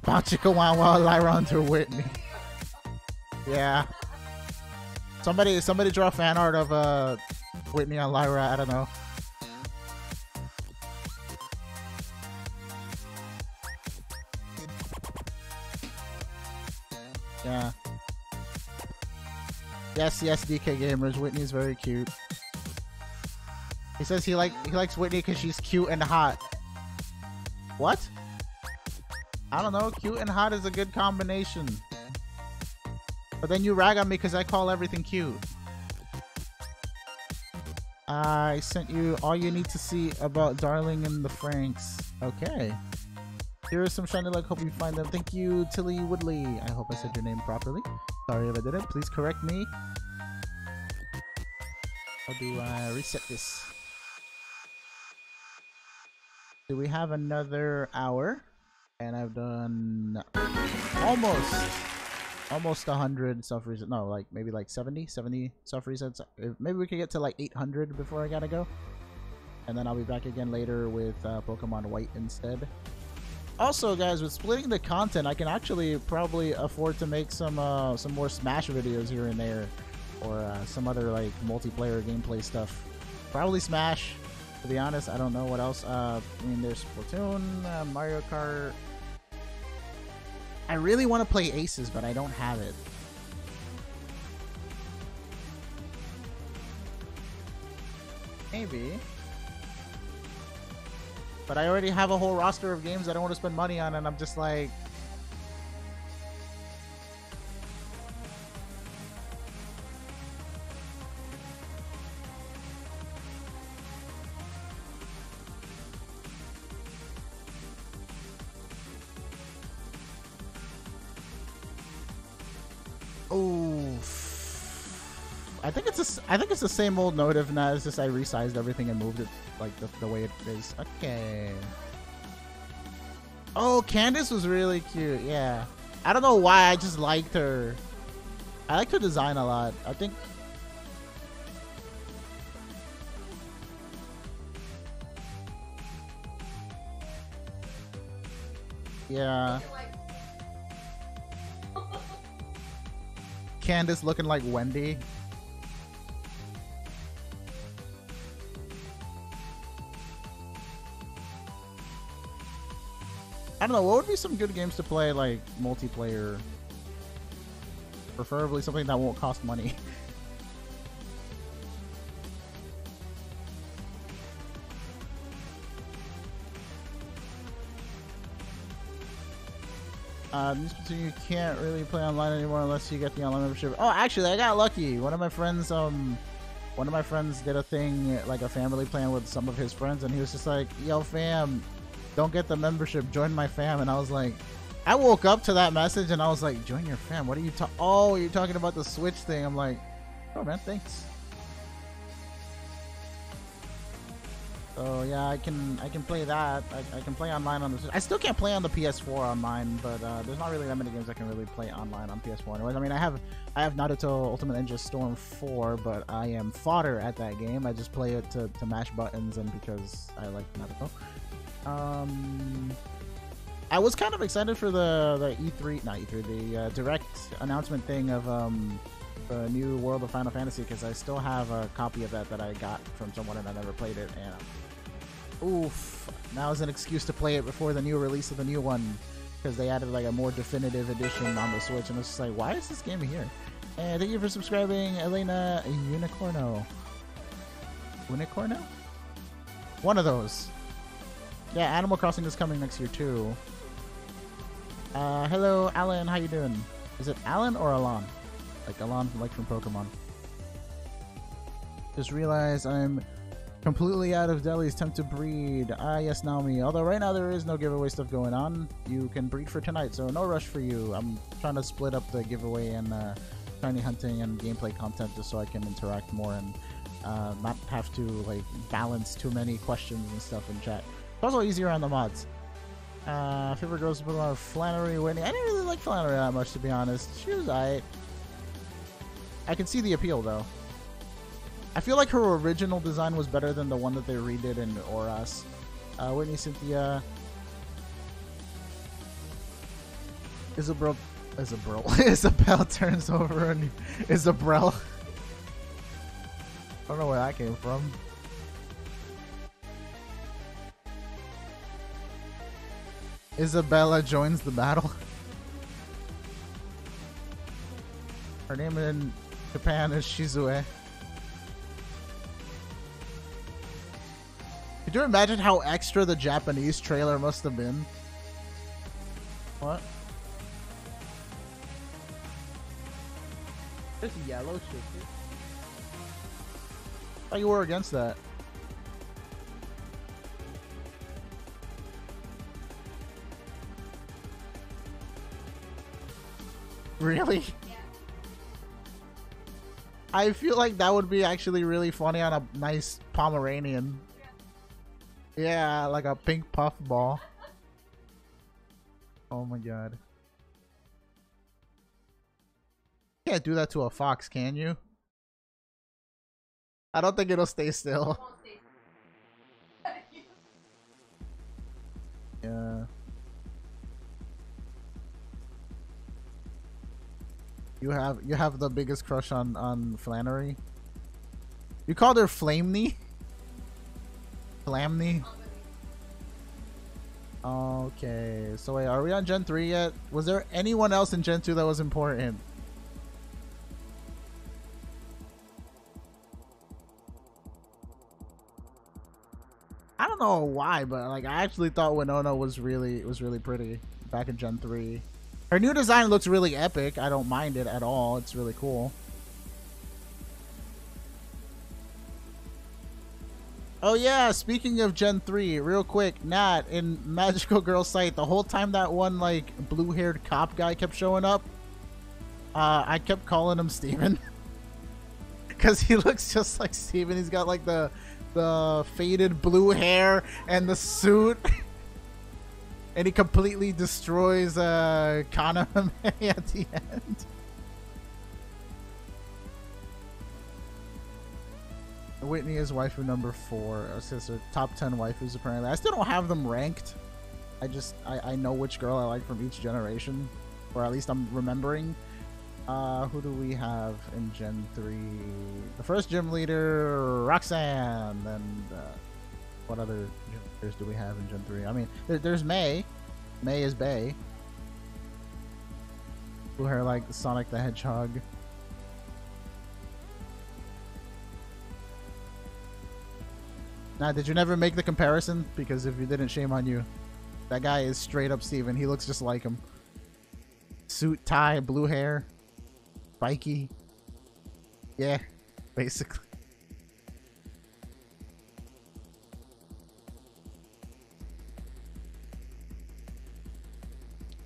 Bachika Wawa Lyra under Whitney. Yeah. Somebody draw fan art of Whitney on Lyra, I don't know. Yeah. Yes, DK gamers. Whitney's very cute. He says he likes Whitney because she's cute and hot. What? I don't know. Cute and hot is a good combination. But then you rag on me because I call everything cute. I sent you all you need to see about Darling and the Franks. Okay. Here is some shiny luck. Hope you find them. Thank you, Tilly Woodley. I hope I said your name properly. Sorry if I didn't. Please correct me. How do I reset this? Do we have another hour? And I've done almost 100 self resets. No, like maybe like 70 self resets. Maybe we could get to like 800 before I gotta go. And then I'll be back again later with Pokemon White instead. Also, guys, with splitting the content, I can actually probably afford to make some more Smash videos here and there, or some other like multiplayer gameplay stuff. Probably Smash, to be honest. I don't know what else. I mean, there's Splatoon, Mario Kart. I really want to play Aces, but I don't have it. Maybe. But I already have a whole roster of games I don't want to spend money on, and I'm just like... Oh, I think it's the same old notive now. It's just I resized everything and moved it like the way it is. Okay. Oh, Candace was really cute. Yeah. I don't know why. I just liked her. I liked her design a lot. I think. Yeah. Candace looking like Wendy. I don't know, what would be some good games to play, like, multiplayer? Preferably something that won't cost money. You can't really play online anymore unless you get the online membership. Oh, actually, I got lucky. One of my friends did a thing, like a family plan with some of his friends, and he was just like, yo, fam, don't get the membership, join my fam. And I was like, I woke up to that message and I was like, join your fam? What are you talking? Oh, you're talking about the Switch thing. I'm like, oh man, thanks. So yeah, I can play that. I can play online on the. I still can't play on the PS4 online, but there's not really that many games I can really play online on PS4. Anyways, I mean, I have Naruto Ultimate Ninja Storm 4, but I am fodder at that game. I just play it to mash buttons and because I like Naruto. I was kind of excited for the E3, not E3, the direct announcement thing of the new World of Final Fantasy, because I still have a copy of that I got from someone and I never played it, and oof, now is an excuse to play it before the new release of the new one, because they added like a more definitive edition on the Switch, and it's just like, why is this game here? And thank you for subscribing, Elena Unicorno. Unicorno? One of those. Yeah, Animal Crossing is coming next year too. Hello, Alan. How you doing? Is it Alan or Alan? Like Alan, like from Pokemon. Just realized I'm completely out of Deli's Tempt to breed. Ah, yes, Naomi. Although right now there is no giveaway stuff going on. You can breed for tonight, so no rush for you. I'm trying to split up the giveaway and shiny hunting and gameplay content just so I can interact more and not have to like balance too many questions and stuff in chat. It's also easier on the mods. Favorite girls to put on Flannery Whitney. I didn't really like Flannery that much, to be honest. She was alright. I can see the appeal though. I feel like her original design was better than the one that they redid in Oras. Whitney, Cynthia, Isabel turns over and Isabel. I don't know where that came from. Isabella joins the battle. Her name in Japan is Shizue. Could you imagine how extra the Japanese trailer must have been? What? There's yellow shit. I thought you were against that. Really? Yeah. I feel like that would be actually really funny on a nice Pomeranian. Yeah, like a pink puff ball. Oh my god. You can't do that to a fox, can you? I don't think it'll stay still. Yeah. You have the biggest crush on Flannery. You called her Flamney? Flamney? Okay. So wait, are we on Gen 3 yet? Was there anyone else in Gen 2 that was important? I don't know why, but like I actually thought Winona was really pretty back in Gen 3. Her new design looks really epic. I don't mind it at all. It's really cool. Oh yeah, speaking of Gen 3, real quick, Nat, in Magical Girl site, the whole time that one like blue-haired cop guy kept showing up, I kept calling him Steven. Cause he looks just like Steven. He's got like the faded blue hair and the suit. And he completely destroys Kaname at the end. Whitney is waifu number 4. It's just a top 10 waifus apparently. I still don't have them ranked. I know which girl I like from each generation. Or at least I'm remembering. Who do we have in Gen 3? The first gym leader, Roxanne. And what other gym leaders do we have in Gen 3? I mean, there's May. May is Bae. Blue hair like Sonic the Hedgehog. Nah, did you never make the comparison? Because if you didn't, shame on you. That guy is straight up Steven. He looks just like him. Suit, tie, blue hair. Spiky. Yeah, basically.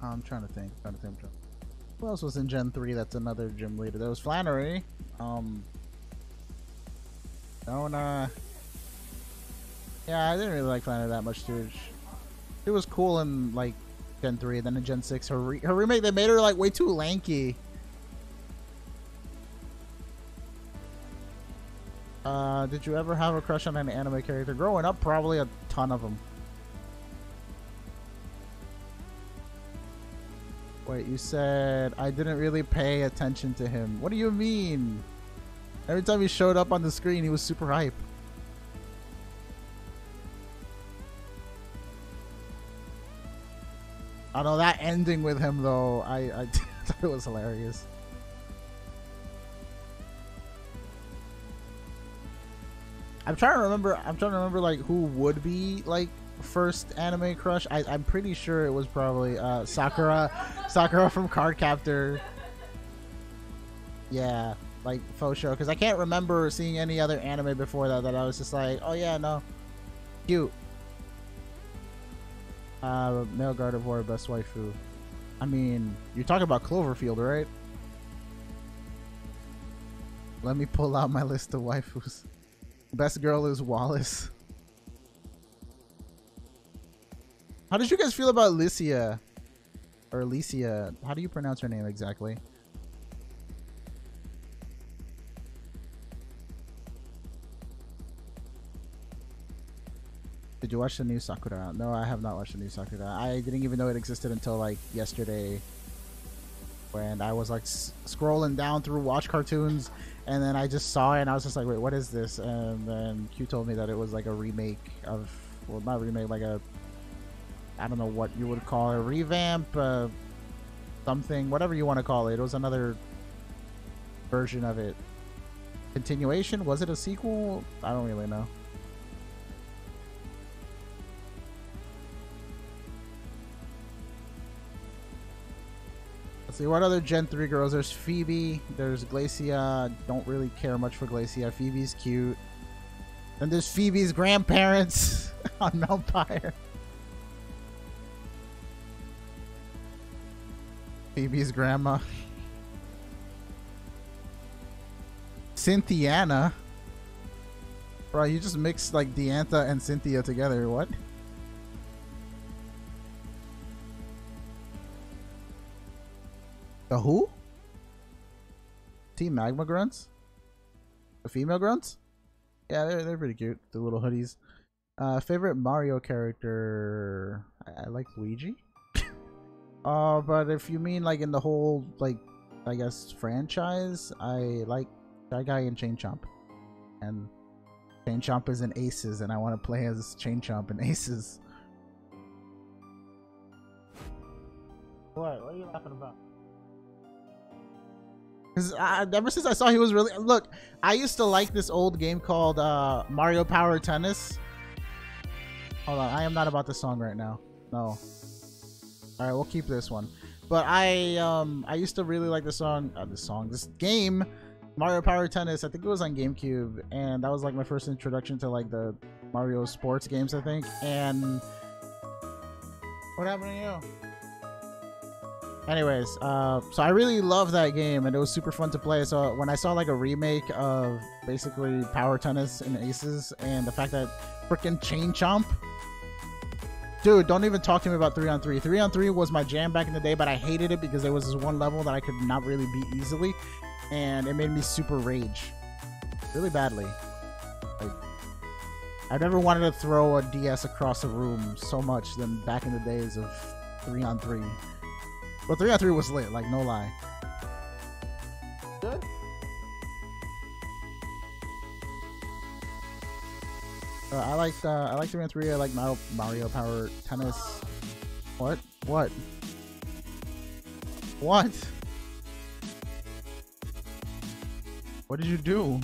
I'm trying to think. Who else was in Gen 3 that's another gym leader? There was Flannery. Donna. Yeah, I didn't really like Flounder that much, dude. It was cool in like Gen 3, then in Gen 6, her remake, they made her like way too lanky. Did you ever have a crush on an anime character? Growing up, probably a ton of them. Wait, you said I didn't really pay attention to him. What do you mean? Every time he showed up on the screen, he was super hype. I know that ending with him though, I thought it was hilarious. I'm trying to remember like who would be like first anime crush. I'm pretty sure it was probably Sakura from Cardcaptor. Yeah, like faux show, because I can't remember seeing any other anime before that I was just like, oh yeah, no, cute. Male Gardevoir, best waifu. I mean, you're talking about Cloverfield, right? Let me pull out my list of waifus. Best girl is Wallace. How did you guys feel about Licia? Or Alicia? How do you pronounce her name exactly? Did you watch the new Sakura? No, I have not watched the new Sakura. I didn't even know it existed until like yesterday, when I was like scrolling down through Watch Cartoons, and then I just saw it and I was just like, wait, what is this? And then Q told me that it was like a remake of, well, not remake, like a, I don't know what you would call it, a revamp, something, whatever you want to call it. It was another version of it. Continuation? Was it a sequel? I don't really know. Let's see, what other Gen 3 girls? There's Phoebe, there's Glacia. Don't really care much for Glacia. Phoebe's cute. Then there's Phoebe's grandparents on Vampire. Phoebe's grandma. Cynthiana. Bro, you just mixed like Diantha and Cynthia together. What? The who? Team Magma Grunts? The female grunts? Yeah, they're pretty cute. The little hoodies. Favorite Mario character? I like Luigi. But if you mean like in the whole, like, I guess franchise, I like Shy Guy and Chain Chomp. And Chain Chomp is in Aces, and I want to play as Chain Chomp in Aces. What? What are you laughing about? Because ever since I saw he was really... Look, I used to like this old game called Mario Power Tennis. Hold on, I am not about the song right now. No. Alright, we'll keep this one. But I used to really like this game, Mario Power Tennis. I think it was on GameCube, and that was like my first introduction to like the Mario sports games, I think. And what happened to you? Anyways, so I really love that game, and it was super fun to play. So when I saw like a remake of basically Power Tennis and Aces, and the fact that freaking Chain Chomp, dude, don't even talk to me about 3-on-3. 3-on-3 was my jam back in the day, but I hated it because there was this one level that I could not really beat easily, and it made me super rage really badly. Like, I never wanted to throw a DS across a room so much than back in the days of 3-on-3. But 3-on-3 was lit, like, no lie. Good? I like 3-on-3. I like Mario Power Tennis. What? What? What? What did you do?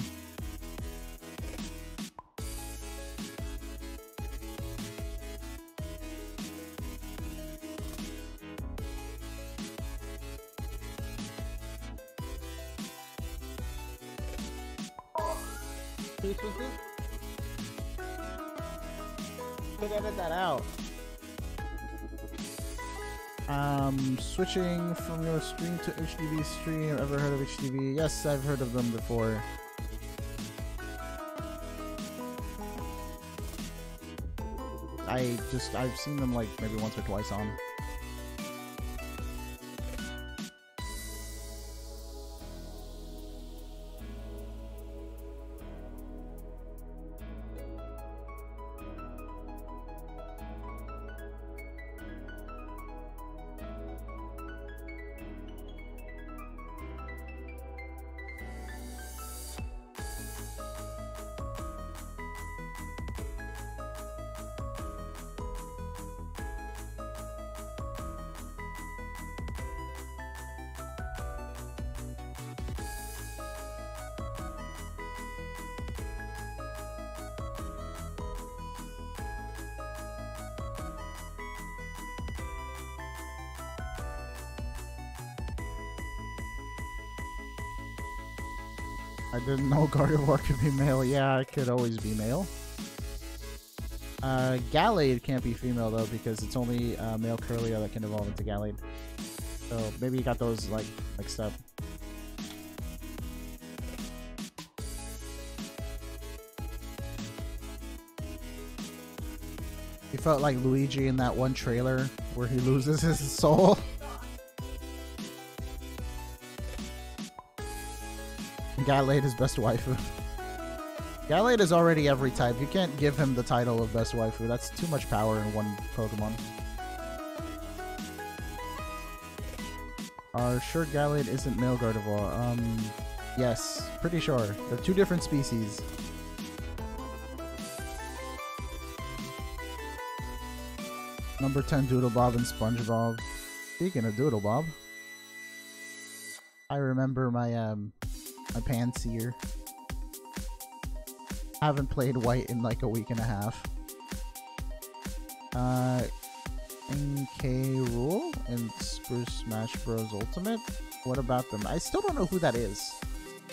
Could edit that out. Switching from your stream to HDV stream. Ever heard of HDV? Yes, I've heard of them before. I've seen them like maybe once or twice on. I didn't know Gardevoir could be male. Yeah, it could always be male. Gallade can't be female though because it's only male Cresselia that can evolve into Gallade. So maybe you got those like mixed up. He felt like Luigi in that one trailer where he loses his soul. Gallade is best waifu. Gallade is already every type. You can't give him the title of best waifu. That's too much power in one Pokemon. Are sure Gallade isn't male Gardevoir? Yes, pretty sure. They're two different species. Number 10 Doodlebob and SpongeBob. Speaking of Doodlebob, I remember my my Panseer. Haven't played White in like a week and a half. NK Rule in Super Smash Bros. Ultimate? What about them? I still don't know who that is.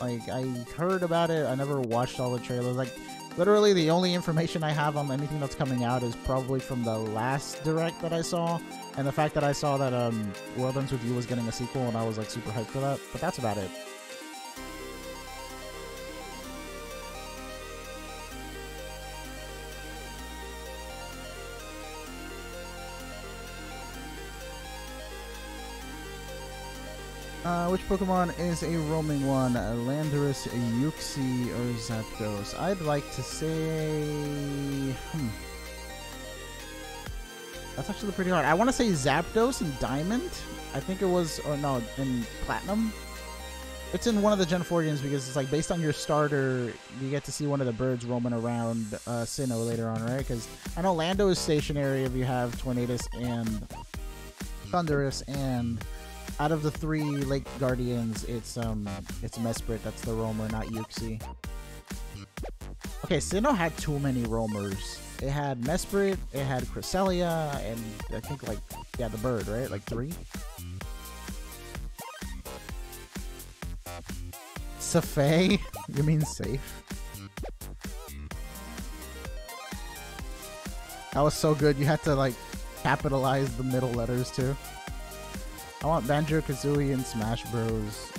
Like, I heard about it, I never watched all the trailers. Like, literally the only information I have on anything that's coming out is probably from the last direct that I saw, and the fact that I saw that World Ends With You was getting a sequel, and I was like super hyped for that, but that's about it. Which Pokemon is a roaming one? Landorus, Uxie, or Zapdos? I'd like to say... That's actually pretty hard. I want to say Zapdos in Diamond. I think it was... Or no, in Platinum. It's in one of the Gen 4 games because it's like based on your starter, you get to see one of the birds roaming around Sinnoh later on, right? Because I know Lando is stationary if you have Tornadus and Thundurus, and... out of the three Lake Guardians, it's Mesprit that's the roamer, not Uxie. Okay, Sinnoh had too many roamers. It had Mesprit, it had Cresselia, and I think like, yeah, the bird, right? Like 3? Safei? You mean safe? That was so good, you had to like capitalize the middle letters too. I want Banjo-Kazooie in Smash Bros.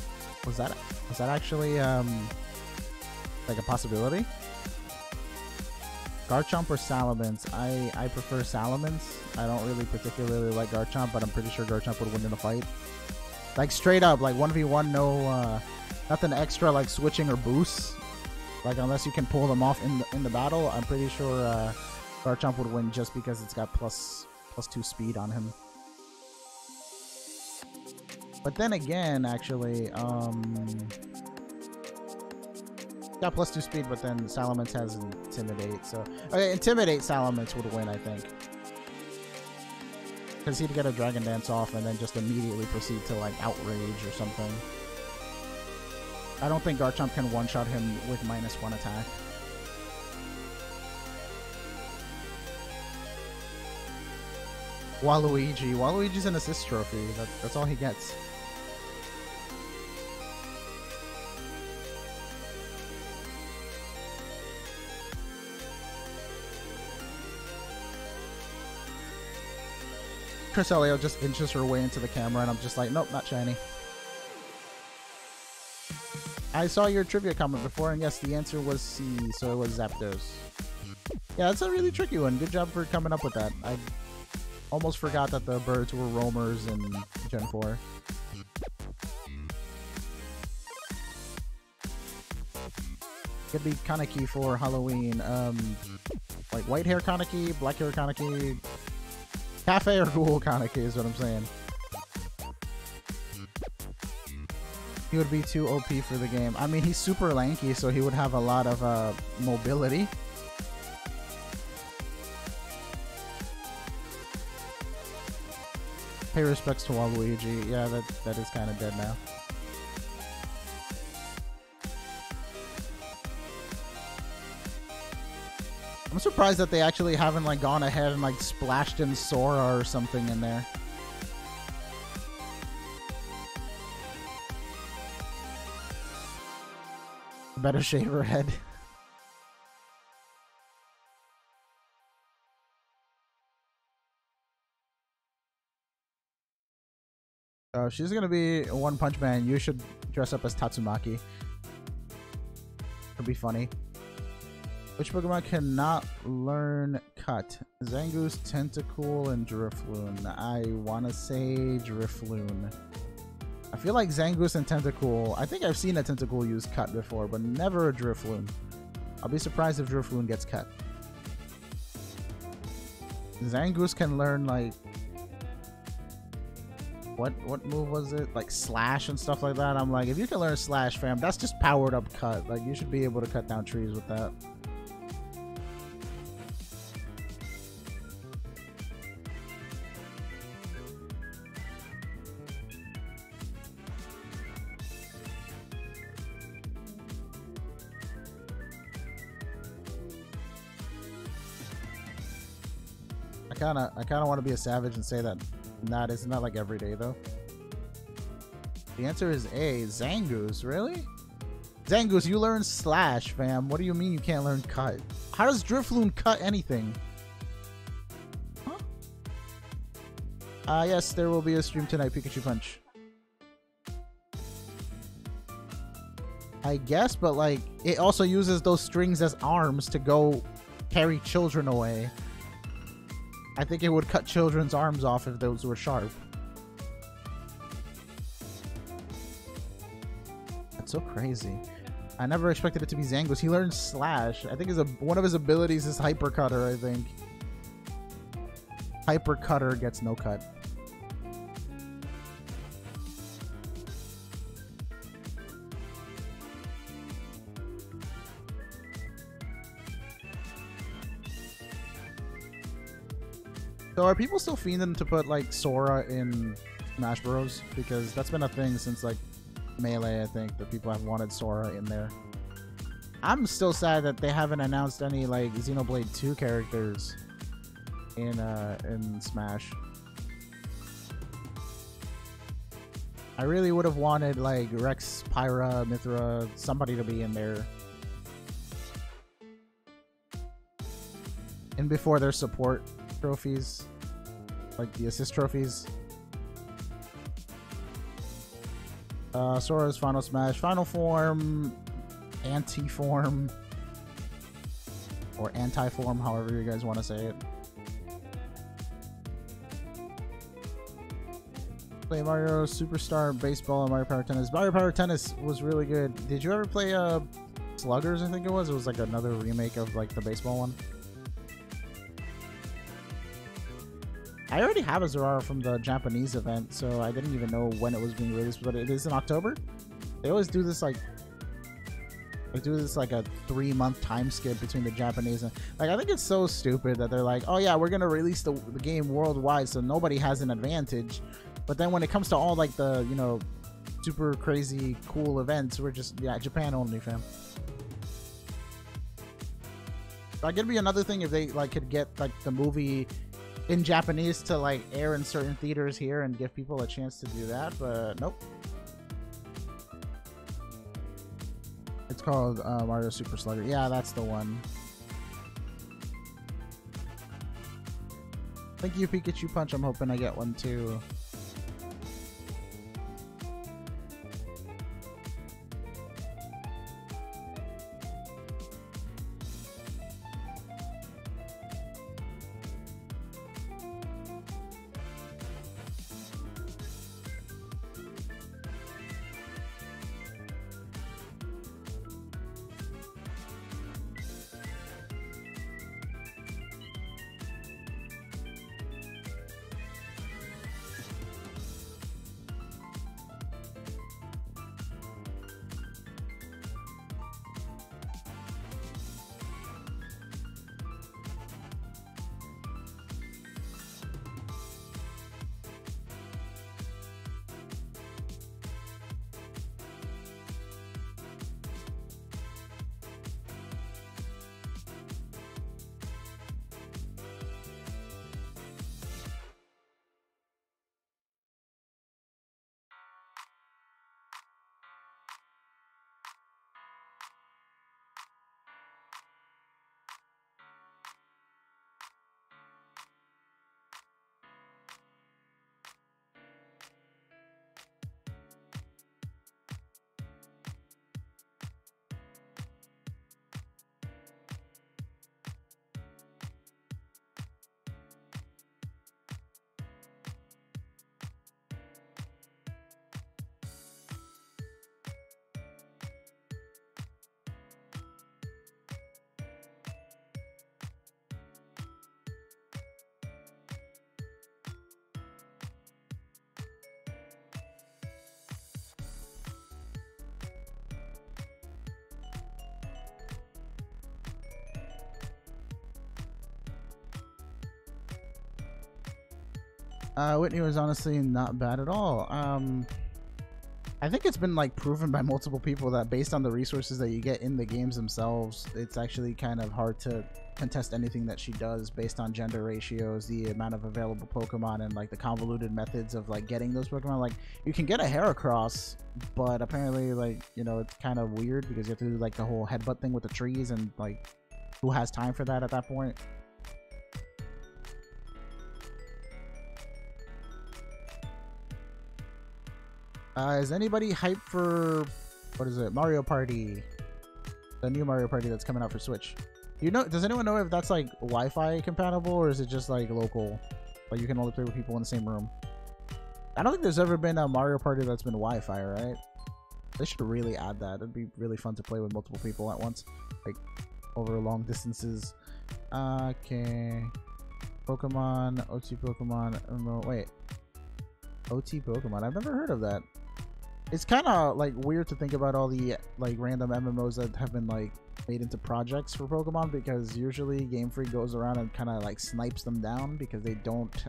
Was that actually like a possibility? Garchomp or Salamence? I prefer Salamence. I don't really particularly like Garchomp, but I'm pretty sure Garchomp would win in a fight. Like straight up, like 1v1, no nothing extra like switching or boosts. Like unless you can pull them off in the battle, I'm pretty sure Garchomp would win just because it's got plus 2 speed on him. But then again, actually, got plus 2 speed, but then Salamence has Intimidate, so... Okay, Intimidate Salamence would win, I think. Because he'd get a Dragon Dance off and then just immediately proceed to, like, Outrage or something. I don't think Garchomp can one-shot him with -1 attack. Waluigi. Waluigi's an assist trophy. That's all he gets. Cresselia just inches her way into the camera and I'm just like, nope, not shiny. I saw your trivia comment before and yes, the answer was C, so it was Zapdos. Yeah, it's a really tricky one. Good job for coming up with that. I almost forgot that the birds were roamers in Gen 4. Could be Kaneki for Halloween. Like white hair Kaneki, black hair Kaneki, cafe or ghoul Kaneki is what I'm saying. He would be too OP for the game. I mean, he's super lanky, so he would have a lot of mobility. Pay respects to Waluigi. Yeah, that is kind of dead now. I'm surprised that they actually haven't like gone ahead and like splashed in Sora or something in there. Better shave her head. Oh, she's gonna be One Punch Man. You should dress up as Tatsumaki. It'd be funny. Which Pokemon cannot learn Cut? Zangoose, Tentacool, and Drifloon. I wanna say Drifloon. I feel like Zangoose and Tentacool. I think I've seen a Tentacool use Cut before, but never a Drifloon. I'll be surprised if Drifloon gets Cut. Zangoose can learn like what move was it? Like Slash and stuff like that. I'm like, if you can learn Slash, fam, that's just powered up Cut. Like you should be able to cut down trees with that. I kinda want to be a savage and say that isn't that like every day though. The answer is A. Zangoose. Really? Zangoose, you learn Slash, fam. What do you mean you can't learn Cut? How does Drifloon cut anything? Huh? Yes, there will be a stream tonight. Pikachu Punch. I guess, but like it also uses those strings as arms to go carry children away. I think it would cut children's arms off if those were sharp. That's so crazy. I never expected it to be Zangoose. He learned Slash. I think one of his abilities is Hyper Cutter, I think. Hyper Cutter gets no cut. So are people still fiending to put like Sora in Smash Bros? Because that's been a thing since like Melee, I think, that people have wanted Sora in there. I'm still sad that they haven't announced any like Xenoblade 2 characters in Smash. I really would have wanted like Rex, Pyra, Mithra, somebody to be in there. And before their support trophies, like the assist trophies. Sora's Final Smash, Final Form, Anti-Form, or Anti-Form, however you guys want to say it. Play Mario Superstar Baseball and Mario Power Tennis. Mario Power Tennis was really good. Did you ever play Sluggers, I think it was? It was like another remake of like the baseball one. I already have a Zeraora from the Japanese event, so I didn't even know when it was being released, but it is in October. They always do this like a 3-month time skip between the Japanese and like, I think it's so stupid that they're like, oh yeah, we're gonna release the game worldwide so nobody has an advantage, but then when it comes to all like the, you know, super crazy cool events, we're just, yeah, Japan only, fam. That could be another thing if they like could get like the movie in Japanese to like air in certain theaters here and give people a chance to do that, but nope. It's called Mario Super Slugger. Yeah, that's the one. Thank you, Pikachu Punch. I'm hoping I get one too. Whitney was honestly not bad at all. I think it's been like proven by multiple people that based on the resources that you get in the games themselves, it's actually kind of hard to contest anything that she does based on gender ratios, the amount of available Pokemon, and like the convoluted methods of like getting those Pokemon. Like you can get a Heracross, but apparently like, you know, it's kind of weird because you have to do like the whole headbutt thing with the trees, and like who has time for that at that point? Is anybody hyped for, what is it, Mario Party? The new Mario Party that's coming out for Switch. You know, does anyone know if that's like Wi-Fi compatible, or is it just like local? Like you can only play with people in the same room? I don't think there's ever been a Mario Party that's been Wi-Fi, right? They should really add that. It'd be really fun to play with multiple people at once, like over long distances. Okay. Pokemon, OT Pokemon, wait. OT Pokemon, I've never heard of that. It's kind of like weird to think about all the like random MMOs that have been like made into projects for Pokemon, because usually Game Freak goes around and kind of like snipes them down because they don't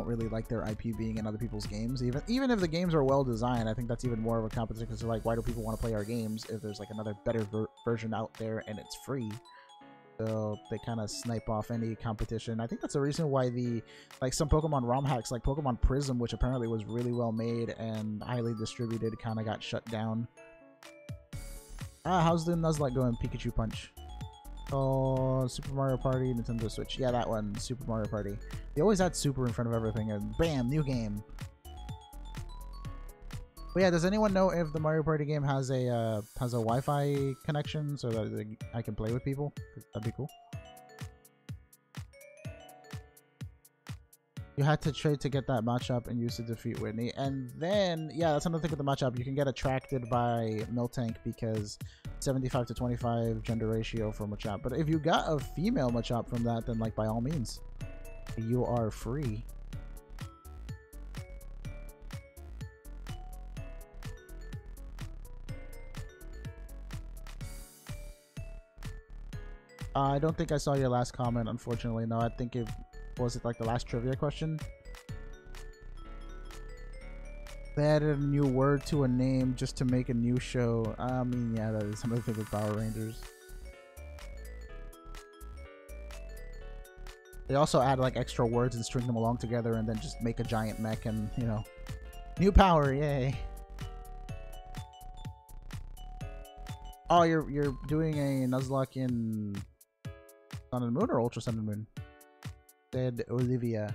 really like their IP being in other people's games. Even if the games are well designed, I think that's even more of a competition, because they're like, why do people want to play our games if there's like another better version out there and it's free? So they kind of snipe off any competition. I think that's the reason why some Pokemon ROM hacks, like Pokemon Prism, which apparently was really well made and highly distributed, kind of got shut down. How's the Nuzlocke going? Pikachu Punch. Oh, Super Mario Party, Nintendo Switch. Yeah, that one, Super Mario Party. They always add Super in front of everything, and bam, new game. But yeah, does anyone know if the Mario Party game has a Wi-Fi connection so that I can play with people? That'd be cool. You had to trade to get that Machop and use to defeat Whitney. And then, yeah, that's another thing with the Machop. You can get attracted by Miltank because 75 to 25 gender ratio for Machop. But if you got a female Machop from that, then like by all means, you are free. I don't think I saw your last comment, unfortunately. No, I think was it like the last trivia question? They added a new word to a name just to make a new show. I mean, yeah, that is something with Power Rangers. They also add like extra words and string them along together and then just make a giant mech and, you know, new power, yay. Oh, you're doing a Nuzlocke in Sun and Moon or Ultra Sun and Moon? Said Olivia.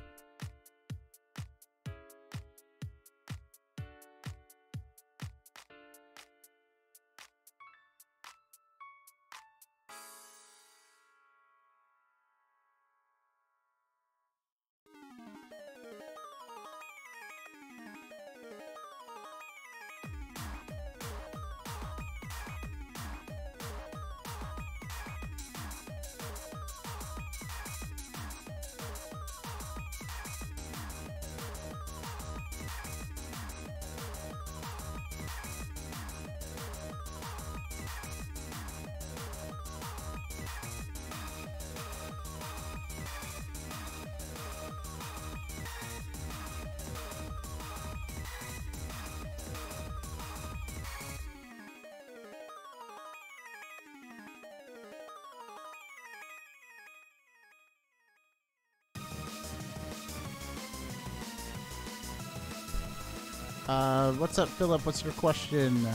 What's up, Philip? What's your question?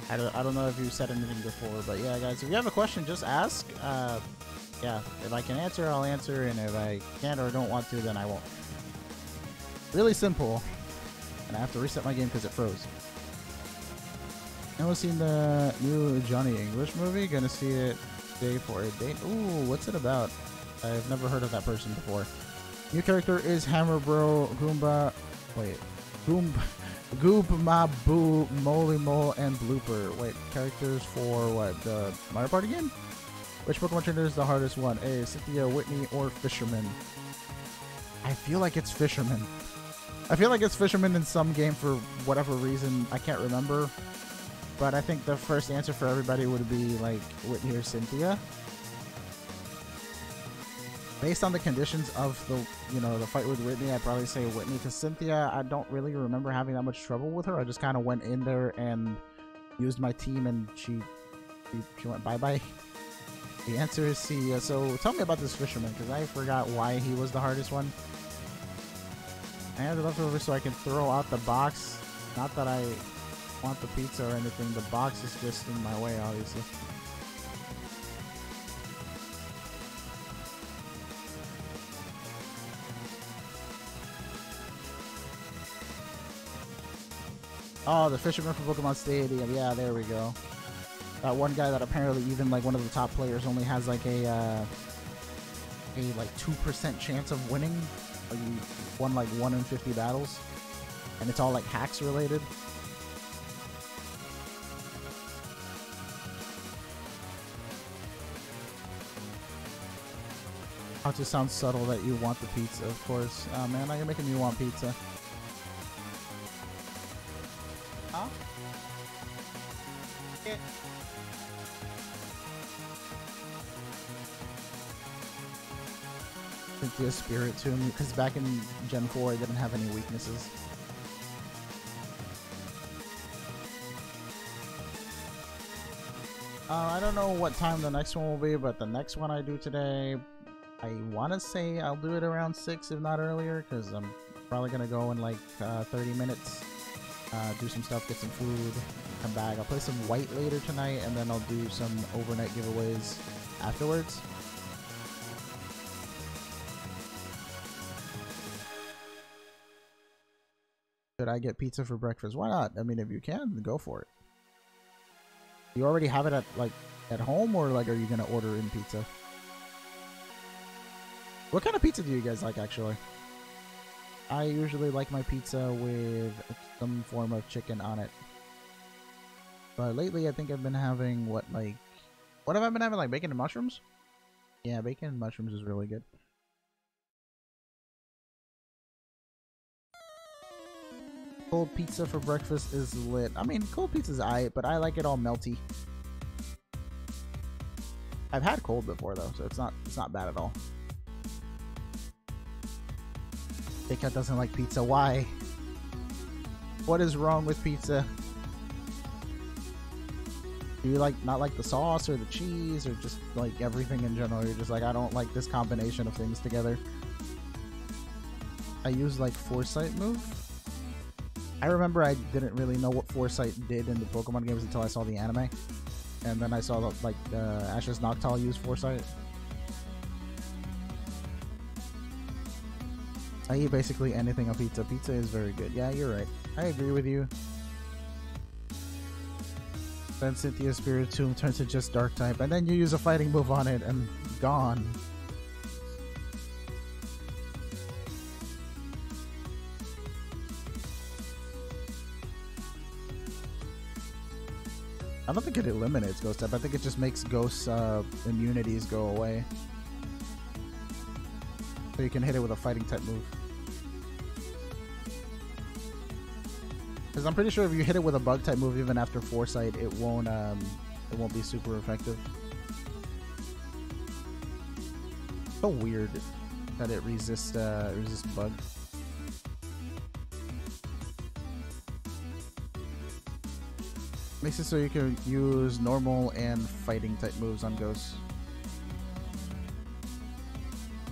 I don't know if you said anything before, but yeah, guys, if you have a question, just ask. Yeah, if I can answer, I'll answer, and if I can't or don't want to, then I won't. Really simple. And I have to reset my game because it froze. Anyone seen the new Johnny English movie? Gonna see it today for a date. Ooh, what's it about? I've never heard of that person before. New character is Hammer Bro, Goomba. Wait, Goop, Mabu, Moly Mole, and Blooper. Wait, characters for what? The Mario Party game? Which Pokemon trainer is the hardest one? A, Cynthia, Whitney, or Fisherman? I feel like it's Fisherman. I feel like it's Fisherman in some game for whatever reason. I can't remember. But I think the first answer for everybody would be like Whitney or Cynthia. Based on the conditions of the fight with Whitney, I'd probably say Whitney, because Cynthia, I don't really remember having that much trouble with her. I just kind of went in there and used my team, and she went bye-bye. The answer is C. So tell me about this fisherman, because I forgot why he was the hardest one. I had it left over so I can throw out the box. Not that I want the pizza or anything. The box is just in my way, obviously. Oh, the fisherman from Pokemon Stadium. Yeah, there we go. That one guy that apparently even like one of the top players only has like a like 2% chance of winning. Like you won like 1 in 50 battles, and it's all like hacks related. How to sound subtle that you want the pizza, of course. Oh man, now you're making me want pizza. Huh? Yeah. Cynthia Spirit to me, because back in Gen 4 I didn't have any weaknesses. I don't know what time the next one will be, but the next one I do today, I want to say I'll do it around 6, if not earlier, because I'm probably going to go in like 30 minutes, do some stuff, get some food, come back. I'll play some White later tonight, and then I'll do some overnight giveaways afterwards. Should I get pizza for breakfast? Why not? I mean, if you can, go for it. You already have it at home, or like are you gonna order in pizza? What kind of pizza do you guys like, actually? I usually like my pizza with some form of chicken on it. But lately I think I've been having what have I been having, like bacon and mushrooms? Yeah, bacon and mushrooms is really good. Cold pizza for breakfast is lit. I mean, cold pizza's aight, but I like it all melty. I've had cold before though, so it's not bad at all. Big Cat doesn't like pizza. Why? What is wrong with pizza? Do you not like the sauce or the cheese, or just like everything in general? You're just like, I don't like this combination of things together. I use like Foresight move. I remember I didn't really know what Foresight did in the Pokemon games until I saw the anime, and then I saw Ash's Noctowl use Foresight. I eat basically anything on pizza. Pizza is very good. Yeah, you're right. I agree with you. Then Cynthia's Spiritomb turns to just Dark type, and then you use a fighting move on it, and gone. I don't think it eliminates Ghost type. I think it just makes Ghost immunities go away. So you can hit it with a fighting type move. Because I'm pretty sure if you hit it with a bug type move even after Foresight, it won't be super effective. So weird that it resists bug. Makes it so you can use normal and fighting type moves on Ghosts.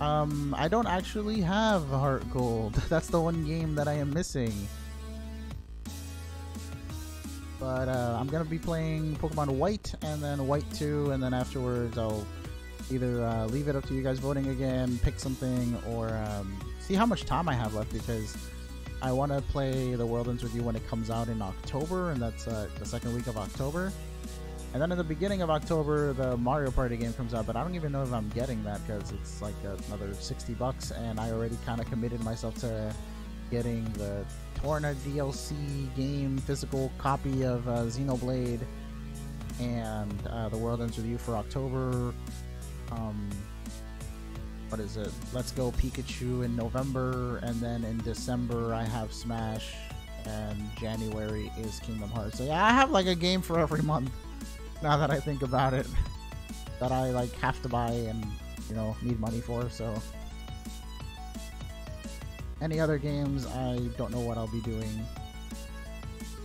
I don't actually have Heart Gold. That's the one game that I am missing. But I'm gonna be playing Pokemon White and then White 2, and then afterwards I'll either leave it up to you guys voting again, pick something, or see how much time I have left, because I want to play The World Ends With You when it comes out in October, and that's the second week of October. And then in the beginning of October, the Mario Party game comes out, but I don't even know if I'm getting that, because it's like another $60, and I already kind of committed myself to getting the Torna DLC game physical copy of Xenoblade and The World Ends With You for October. What is it? Let's Go Pikachu in November, and then in December I have Smash, and January is Kingdom Hearts. So yeah, I have like a game for every month, now that I think about it, that I like have to buy and you know, need money for. So any other games, I don't know what I'll be doing.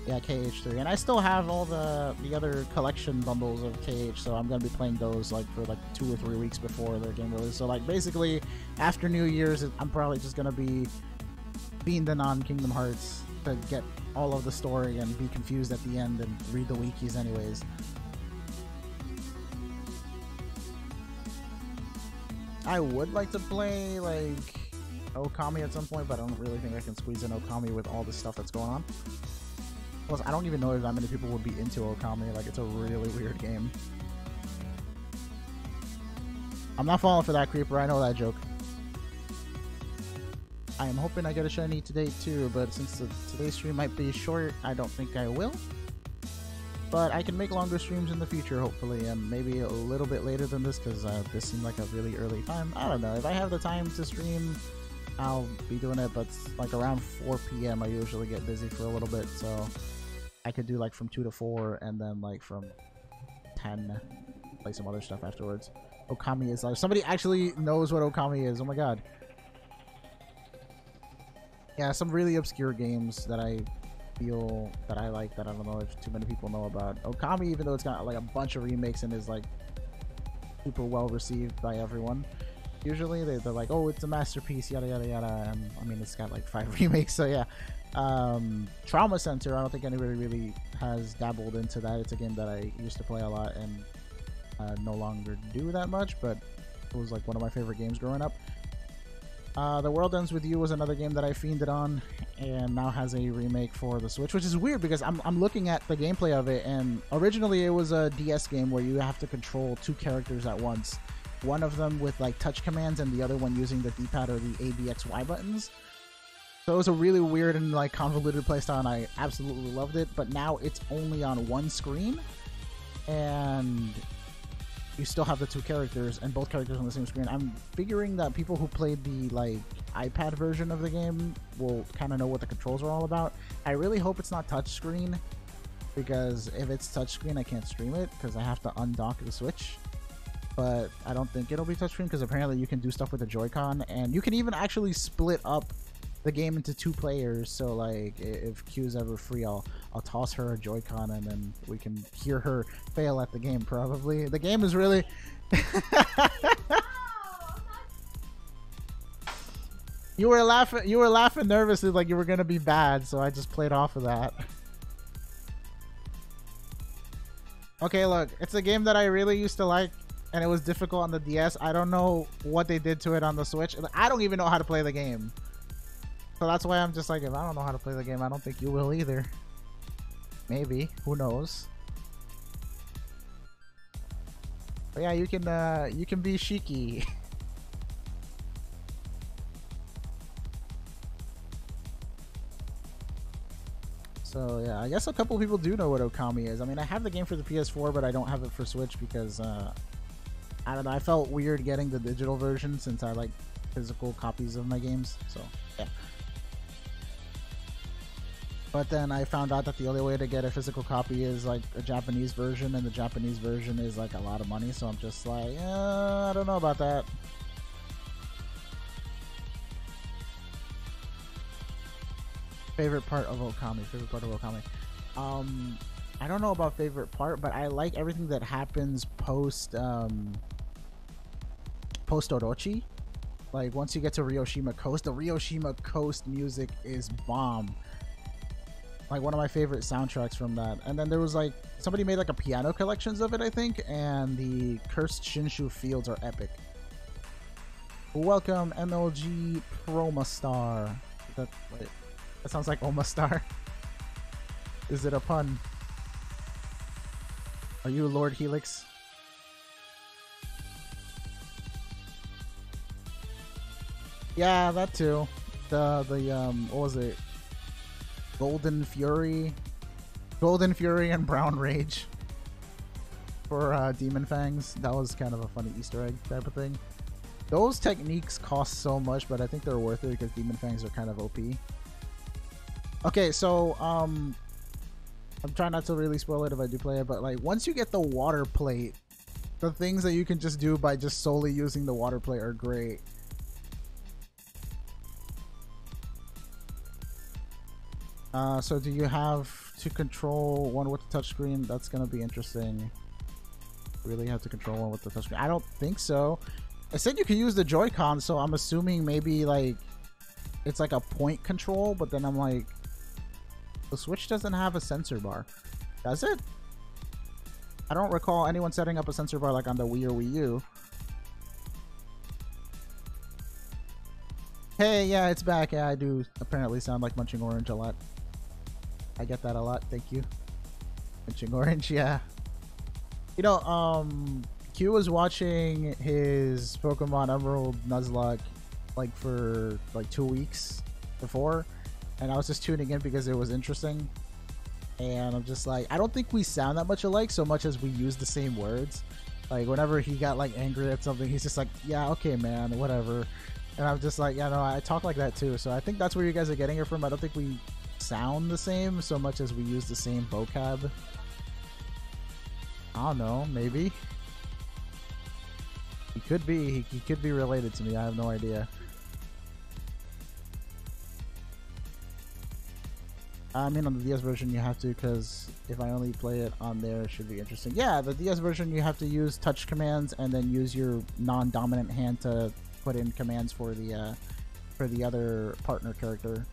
Yeah, KH3, and I still have all the other collection bundles of KH, so I'm gonna be playing those like for like 2 or 3 weeks before their game release. So like basically after New Year's, I'm probably just gonna be fiending on Kingdom Hearts to get all of the story and be confused at the end and read the wikis anyways. I would like to play like Okami at some point, but I don't really think I can squeeze in Okami with all the stuff that's going on. Plus, I don't even know if that many people would be into Okami. Like, it's a really weird game. I'm not falling for that, Creeper. I know that joke. I am hoping I get a shiny today too, but since today's stream might be short, I don't think I will. But I can make longer streams in the future, hopefully, and maybe a little bit later than this, because this seemed like a really early time. I don't know. If I have the time to stream, I'll be doing it, but like around 4 p.m. I usually get busy for a little bit, so I could do like from 2 to 4, and then like from 10 play some other stuff afterwards. Okami is like, somebody actually knows what Okami is. Oh my god. Yeah, some really obscure games that I feel that I like that I don't know if too many people know about. Okami, even though it's got like a bunch of remakes and is like super well received by everyone, usually they're like, oh, it's a masterpiece, yada yada yada, and I mean, it's got like 5 remakes, so yeah. Trauma Center, I don't think anybody really has dabbled into that. It's a game that I used to play a lot and no longer do that much, but it was like one of my favorite games growing up. The World Ends With You was another game that I fiended on, and now has a remake for the Switch, which is weird because I'm looking at the gameplay of it, and originally it was a DS game where you have to control 2 characters at once. One of them with like touch commands and the other one using the D-pad or the ABXY buttons. So it was a really weird and like convoluted playstyle, and I absolutely loved it. But now it's only on one screen, and you still have the 2 characters, and both characters on the same screen. I'm figuring that people who played the like iPad version of the game will kind of know what the controls are all about. I really hope it's not touchscreen, because if it's touchscreen, I can't stream it because I have to undock the Switch. But I don't think it'll be touchscreen because apparently you can do stuff with the Joy-Con, and you can even actually split up the game into 2 players. So like if Q's ever free, I'll toss her a Joy-Con and then we can hear her fail at the game. Probably the game is really you were laughing nervously like you were gonna be bad, so I just played off of that. Okay, look, it's a game that I really used to like, and it was difficult on the DS. I don't know what they did to it on the Switch. I don't even know how to play the game. So that's why I'm just like, if I don't know how to play the game, I don't think you will either. Maybe. Who knows? But yeah, you can be Shiki. So yeah, I guess a couple people do know what Okami is. I mean, I have the game for the PS4, but I don't have it for Switch because I don't know, I felt weird getting the digital version since I like physical copies of my games. So yeah. But then I found out that the only way to get a physical copy is like a Japanese version, and the Japanese version is like a lot of money, so I'm just like, I don't know about that. Favorite part of Okami. I don't know about favorite part, but I like everything that happens post Orochi. Like once you get to Ryoshima Coast, the Ryoshima Coast music is bomb. Like one of my favorite soundtracks from that. And then there was like somebody made like a piano collections of it, I think, and the Cursed Shinshu Fields are epic. Welcome MLG Promastar. That sounds like Omastar. Is it a pun? Are you Lord Helix? Yeah, that too. The what was it? Golden Fury and Brown Rage for Demon Fangs. That was kind of a funny Easter egg type of thing. Those techniques cost so much, but I think they're worth it because Demon Fangs are kind of OP. Okay, so I'm trying not to really spoil it if I do play it, but like once you get the water plate The things that you can just do by just solely using the water play are great. So do you have to control one with the touchscreen? That's gonna be interesting. Really have to control one with the touchscreen? I don't think so. I said you could use the Joy-Con, so I'm assuming maybe like it's like a point control, but then I'm like, the Switch doesn't have a sensor bar, does it? I don't recall anyone setting up a sensor bar like on the Wii or Wii U. Hey, yeah, it's back. Yeah, I do apparently sound like Munching Orange a lot. I get that a lot. Thank you. Munching Orange, yeah. You know, Q was watching his Pokemon Emerald Nuzlocke like for like 2 weeks before, and I was just tuning in because it was interesting. And I'm just like, I don't think we sound that much alike so much as we use the same words. Like whenever he got like angry at something, he's just like, yeah, okay, man, whatever. And I'm just like, yeah, no, I talk like that too. So I think that's where you guys are getting it from. I don't think we sound the same so much as we use the same vocab. I don't know, maybe. He could be. He could be related to me. I have no idea. I mean, on the DS version you have to, because if I only play it on there, it should be interesting. Yeah, the DS version you have to use touch commands and then use your non-dominant hand to put in commands for the other partner character.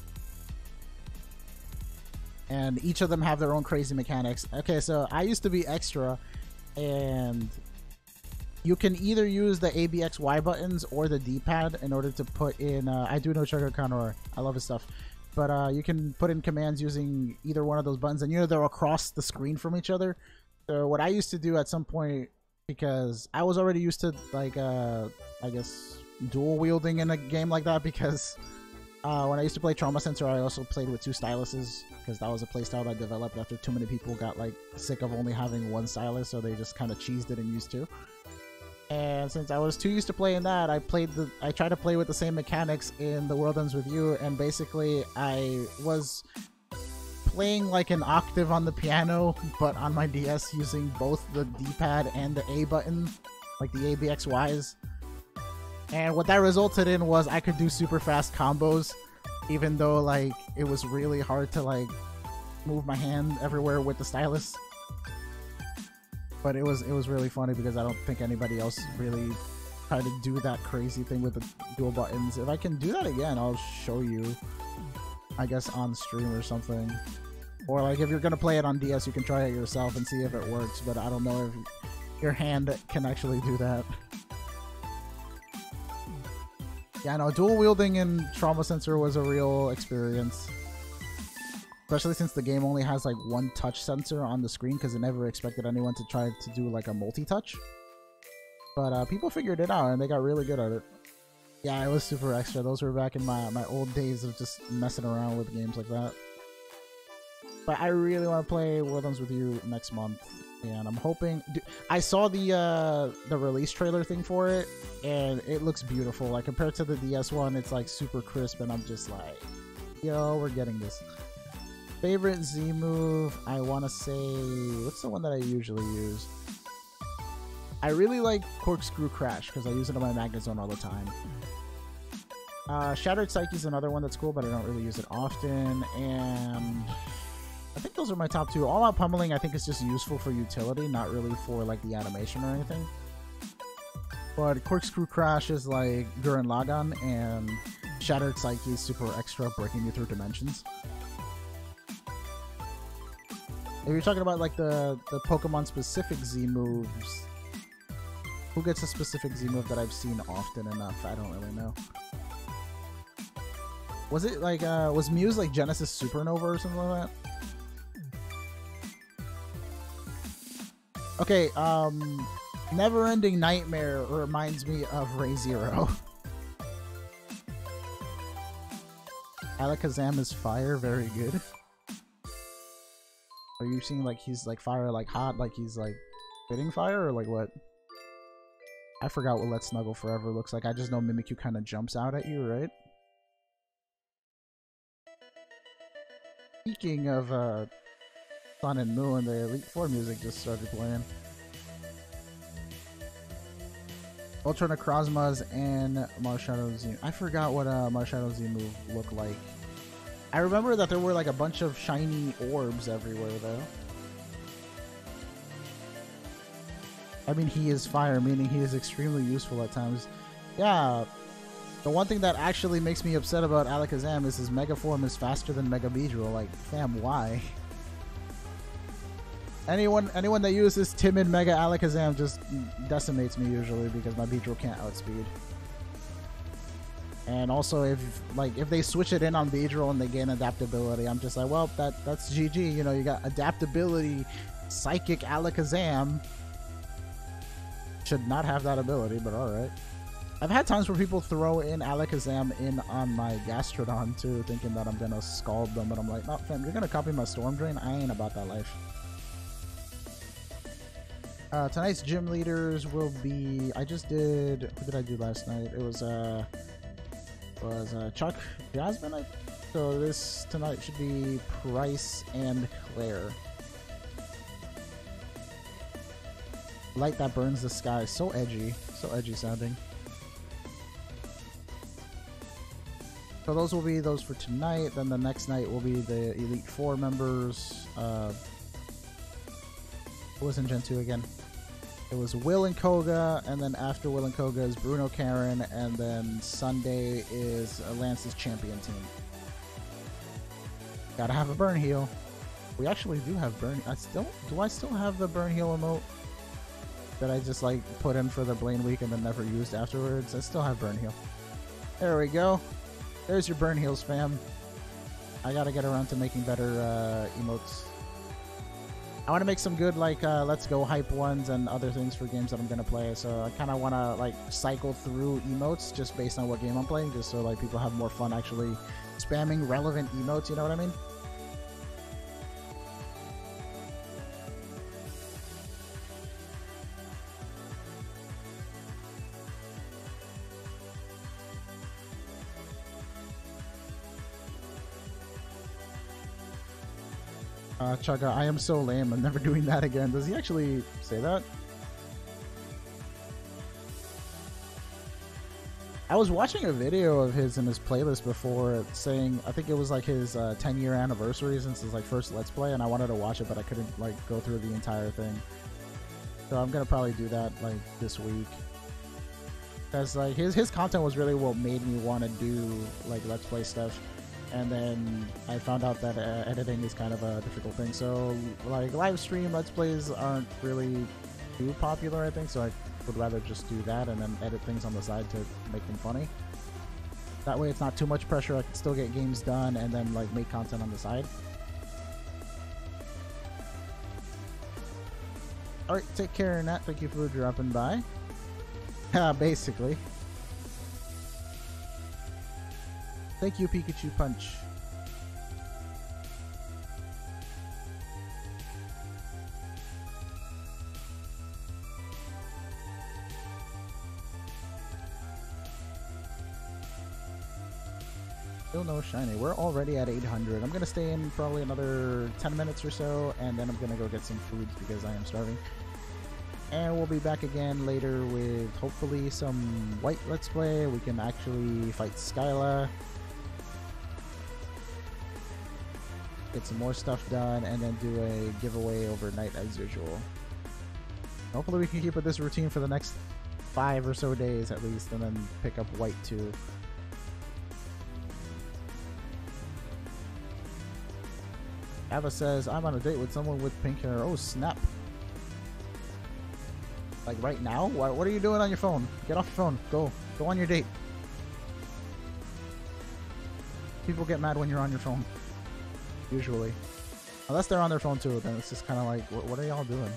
And each of them have their own crazy mechanics. Okay, so I used to be extra, and you can either use the A, B, X, Y buttons or the D-pad in order to put in... I do know Sugar Conor. I love his stuff. But you can put in commands using either one of those buttons, and they're across the screen from each other. So what I used to do at some point, because I was already used to, like, I guess, dual wielding in a game like that, because when I used to play Trauma Center, I also played with 2 styluses, because that was a playstyle that developed after too many people got, like, sick of only having 1 stylus, so they just kind of cheesed it and used 2. And since I was too used to playing that, I tried to play with the same mechanics in The World Ends With You, and basically I was playing like an octave on the piano, but on my DS using both the D-pad and the A button, like the A, B, X, Ys. And what that resulted in was I could do super fast combos, even though like it was really hard to like move my hand everywhere with the stylus. But it was really funny because I don't think anybody else really tried to do that crazy thing with the dual buttons. If I can do that again, I'll show you, I guess, on stream or something. Or like if you're gonna play it on DS, you can try it yourself and see if it works, but I don't know if your hand can actually do that. Yeah, no, dual wielding in Trauma Sensor was a real experience. Especially since the game only has like 1 touch sensor on the screen, because it never expected anyone to try to do like a multi-touch. But people figured it out and they got really good at it. Yeah, it was super extra. Those were back in my old days of just messing around with games like that. But I really want to play World Ends With You next month, and I'm hoping... I saw the release trailer thing for it, and it looks beautiful. Like compared to the DS one, it's like super crisp, and I'm just like, yo, we're getting this. Favorite Z move, I want to say, what's the one that I usually use? I really like Corkscrew Crash because I use it on my Magnet Zone all the time. Shattered Psyche is another one that's cool, but I don't really use it often. And I think those are my top 2. All Out Pummeling I think is just useful for utility, not really for like the animation or anything. But Corkscrew Crash is like Gurren Lagann, and Shattered Psyche is super extra, breaking you through dimensions. If you're talking about like the Pokemon specific Z moves, who gets a specific Z move that I've seen often enough? I don't really know. Was it like was Mew's like Genesis Supernova or something like that? Okay, Never Ending Nightmare reminds me of Ray Zero. Alakazam is fire, very good. Are you seeing like he's like fire, like hot, like he's like spitting fire, or like what? I forgot what Let's Snuggle Forever looks like. I just know Mimikyu kind of jumps out at you, right? Speaking of Sun and Moon, the Elite Four music just started playing. Ultra Necrozmas and Marshadow Z. I forgot what Marshadow Z move looked like. I remember that there were like a bunch of shiny orbs everywhere though. I mean, he is fire, meaning he is extremely useful at times. Yeah, the one thing that actually makes me upset about Alakazam is his Mega Form is faster than Mega Beedrill. Like, fam, why? Anyone that uses timid Mega Alakazam just decimates me usually because my Beedrill can't outspeed. And also, if they switch it in on Beedrill and they gain adaptability, I'm just like, well, that's GG. You know, you got adaptability, Psychic Alakazam. Should not have that ability, but alright. I've had times where people throw in Alakazam in on my Gastrodon too, thinking that I'm gonna scald them, but I'm like, no, fam, you're gonna copy my Storm Drain? I ain't about that life. Tonight's gym leaders will be, I just did, who did I do last night? It was Chuck Jasmine, so this tonight should be Price and Claire. Light that burns the sky. So edgy sounding. So those will be those for tonight. Then the next night will be the Elite Four members. Who was in Gen 2 again? It was Will and Koga, and then after Will and Koga is Bruno Karen, and then Sunday is Lance's champion team. Gotta have a burn heal. We actually do have burn. Do I still have the burn heal emote that I just like put in for the Blaine week and then never used afterwards? I still have burn heal. There we go. There's your burn heals, fam. I gotta get around to making better emotes. I want to make some good like let's go hype ones and other things for games that I'm gonna play. So I kind of want to like cycle through emotes just based on what game I'm playing, just so like people have more fun actually spamming relevant emotes. You know what I mean? Chugga, I am so lame. I'm never doing that again. Does he actually say that? I was watching a video of his in his playlist before saying, I think it was like his 10-year anniversary since his like first Let's Play, and I wanted to watch it, but I couldn't like go through the entire thing. So I'm gonna probably do that like this week. Because like his content was really what made me want to do like Let's Play stuff. And then I found out that editing is kind of a difficult thing. So like live stream Let's Plays aren't really too popular, I think. So I would rather just do that and then edit things on the side to make them funny. That way it's not too much pressure. I can still get games done and then like make content on the side. Alright, take care, Nat. Thank you for dropping by. Basically. Thank you, Pikachu Punch. Still no shiny. We're already at 800. I'm gonna stay in probably another 10 minutes or so, and then I'm gonna go get some food because I am starving. And we'll be back again later with hopefully some white Let's Play. We can actually fight Skyla. Get some more stuff done, and then do a giveaway overnight as usual. Hopefully we can keep with this routine for the next 5 or so days at least, and then pick up white too. Ava says, I'm on a date with someone with pink hair. Oh snap. Like right now? What are you doing on your phone? Get off your phone. Go on your date. People get mad when you're on your phone. Usually. Unless they're on their phone too, then it's just kind of like, what are y'all doing?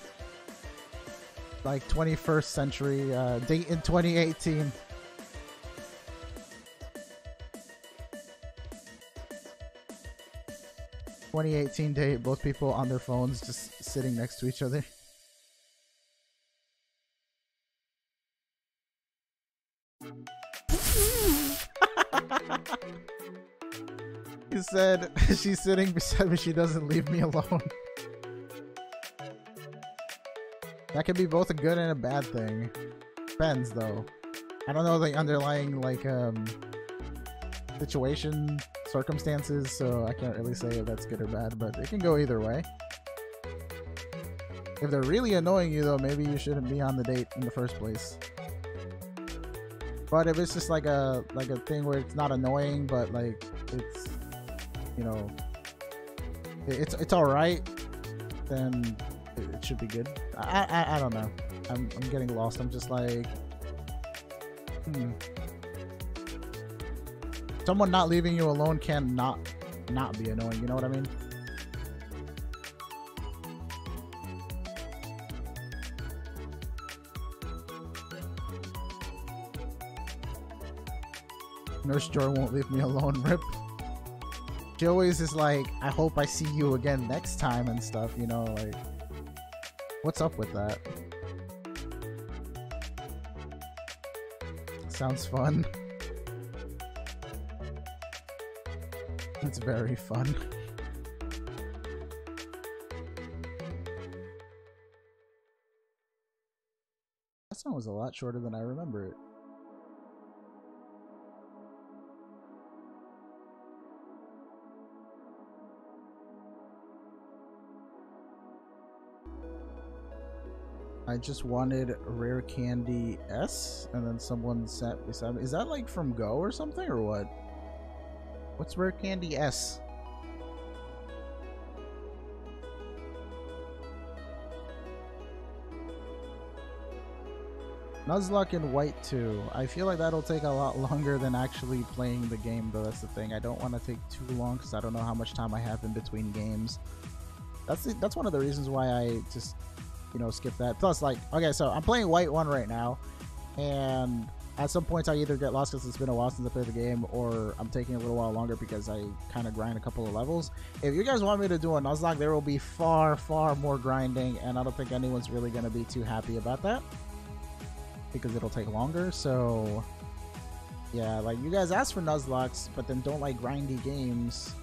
Like 21st century date in 2018. Date, both people on their phones just sitting next to each other. He said, she's sitting beside me, she doesn't leave me alone. That could be both a good and a bad thing. Depends though. I don't know the underlying like situation, circumstances, so I can't really say if that's good or bad, but it can go either way. If they're really annoying you though, maybe you shouldn't be on the date in the first place. But if it's just like a thing where it's not annoying, but like it's, you know, it's all right, then it should be good. I don't know. I'm getting lost. I'm just like, someone not leaving you alone can not be annoying. You know what I mean? Nurse Joy won't leave me alone, rip. She always is like, I hope I see you again next time and stuff, you know, like, what's up with that? Sounds fun. It's very fun. That song was a lot shorter than I remember it. I just wanted Rare Candy S, and then someone sent me some. Is that like from Go or something, or what? What's Rare Candy S? Nuzlocke in White 2. I feel like that'll take a lot longer than actually playing the game, though. That's the thing. I don't want to take too long because I don't know how much time I have in between games. That's one of the reasons why I just, you know, skip that. Plus, like, okay, so I'm playing White 1 right now, and at some points I either get lost because it's been a while since I played the game, or I'm taking a little while longer because I kind of grind a couple of levels. If you guys want me to do a Nuzlocke, there will be far more grinding, and I don't think anyone's really going to be too happy about that because it'll take longer. So yeah, like, you guys ask for Nuzlocks but then don't like grindy games.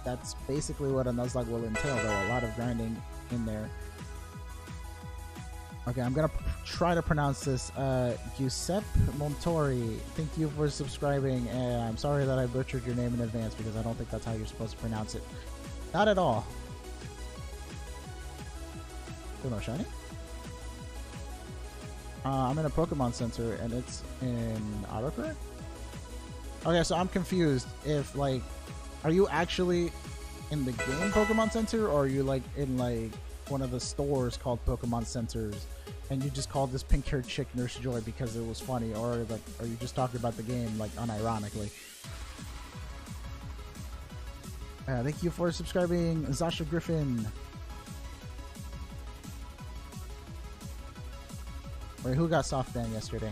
That's basically what a Nuzlocke will entail, though. A lot of grinding in there. Okay, I'm gonna try to pronounce this. Giuseppe Montori, thank you for subscribing, and I'm sorry that I butchered your name in advance because I don't think that's how you're supposed to pronounce it. Not at all. Still no shiny? I'm in a Pokemon Center, and it's in autocorrect? Okay, so I'm confused. If, like, are you actually in the game Pokemon Center, or are you, like, in, like, one of the stores called Pokemon Centers, and you just called this pink-haired chick Nurse Joy because it was funny, or, like, are you just talking about the game, like, unironically? Thank you for subscribing, Zasha Griffin. Wait, who got soft ban yesterday?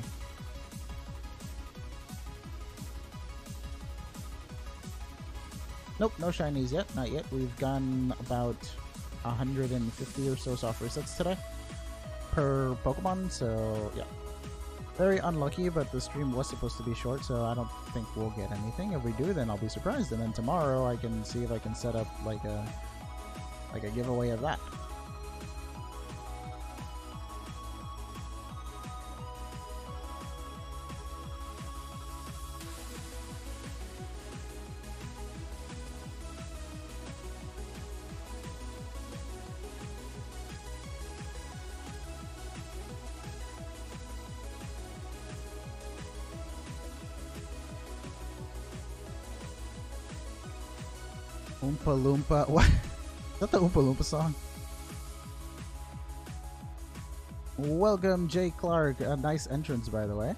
Nope, no shinies yet. Not yet. We've gone about 150 or so soft resets today per Pokemon, so yeah. Very unlucky, but the stream was supposed to be short, so I don't think we'll get anything. If we do, then I'll be surprised, and then tomorrow I can see if I can set up like a giveaway of that. Oompa Loompa. What? Is that the Oompa Loompa song? Welcome, Jay Clark. A nice entrance, by the way.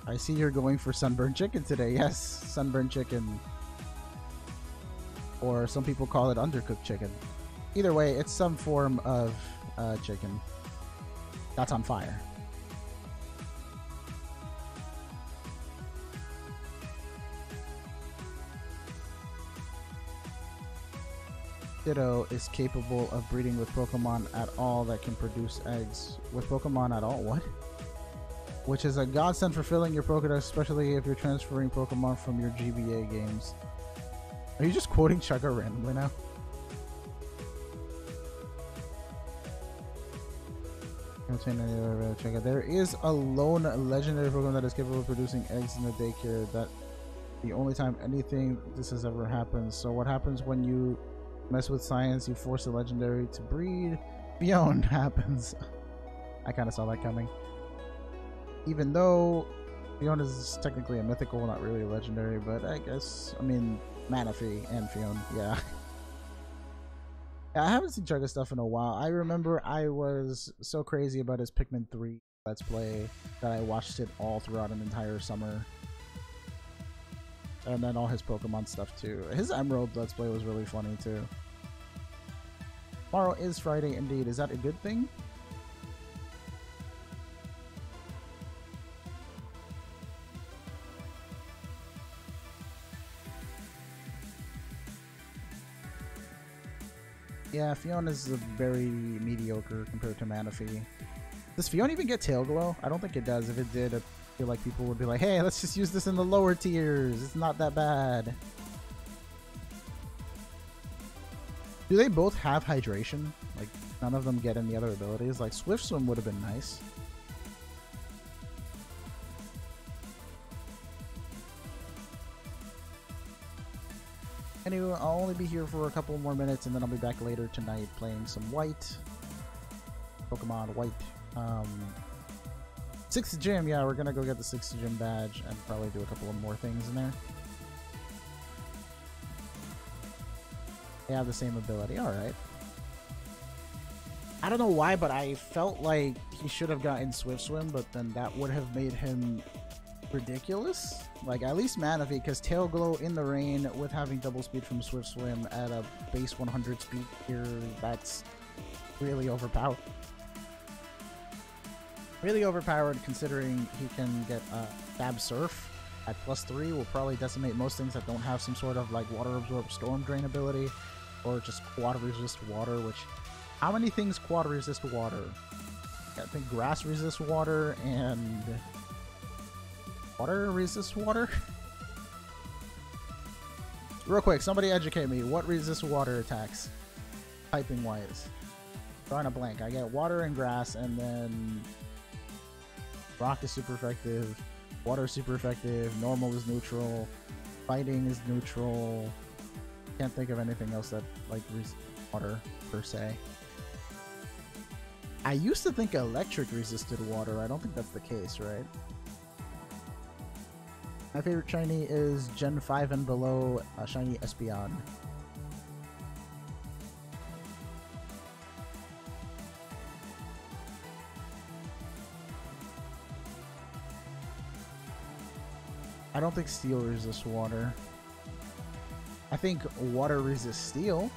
I see you're going for sunburned chicken today. Yes, sunburned chicken. Or some people call it undercooked chicken. Either way, it's some form of chicken that's on fire. Ditto is capable of breeding with Pokemon at all that can produce eggs. With Pokemon at all? What? which is a godsend for filling your Pokédex, especially if you're transferring Pokemon from your GBA games. Are you just quoting Chugga randomly now? There is a lone legendary Pokemon that is capable of producing eggs in the daycare. That the only time anything this has ever happened. So what happens when you mess with science? You force a legendary to breed. Beyond happens. I kind of saw that coming. Even though Fiona is technically a mythical, not really a legendary, but I guess, I mean, Manaphy and Fiona, yeah. I haven't seen Chugga stuff in a while. I remember I was so crazy about his Pikmin 3 Let's Play that I watched it all throughout an entire summer. And then all his Pokemon stuff too. His Emerald Let's Play was really funny too. Tomorrow is Friday indeed. Is that a good thing? Yeah, Fiona's very mediocre compared to Manaphy. Does Fiona even get Tail Glow? I don't think it does. If it did, I feel like people would be like, hey, let's just use this in the lower tiers. It's not that bad. Do they both have hydration? Like, none of them get any other abilities? Like, Swift Swim would have been nice. Anyway, I'll only be here for a couple more minutes and then I'll be back later tonight playing some White. Pokemon White. 6th gym, yeah, we're gonna go get the 6th gym badge and probably do a couple of more things in there. They have the same ability, alright. I don't know why, but I felt like he should have gotten Swift Swim, but then that would have made him ridiculous. Like, at least Manaphy, because Tail Glow in the rain with having double speed from Swift Swim at a base 100 speed here, that's really overpowered. Really overpowered considering he can get Stab Surf at +3, will probably decimate most things that don't have some sort of like water absorb storm drain ability, or just quad resist water, which, how many things quad resist water? I think grass resists water and water resists water? Real quick, somebody educate me. What resists water attacks? Typing wise. Drawing a blank. I get water and grass, and then rock is super effective, water is super effective, normal is neutral, fighting is neutral. Can't think of anything else that like water per se. I used to think electric resisted water. I don't think that's the case, right? My favorite shiny is Gen 5 and below, shiny Espeon. I don't think steel resists water. I think water resists steel.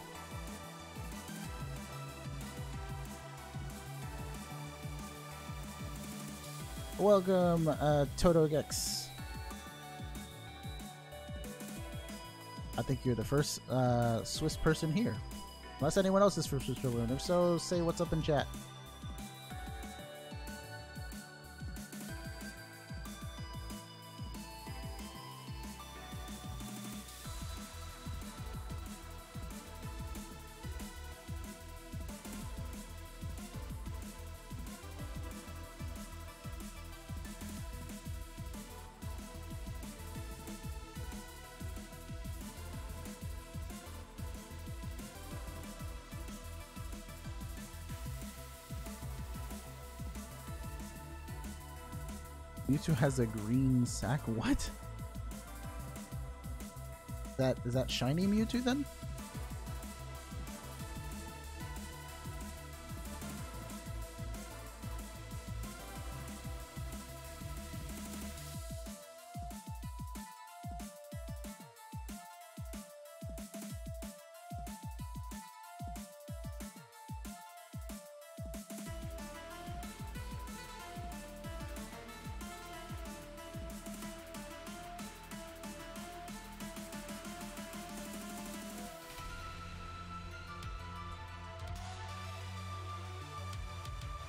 Welcome, Totogex. I think you're the first Swiss person here. Unless anyone else is from Switzerland. If so, say what's up in chat. Mewtwo has a green sack. What? Is that shiny Mewtwo then?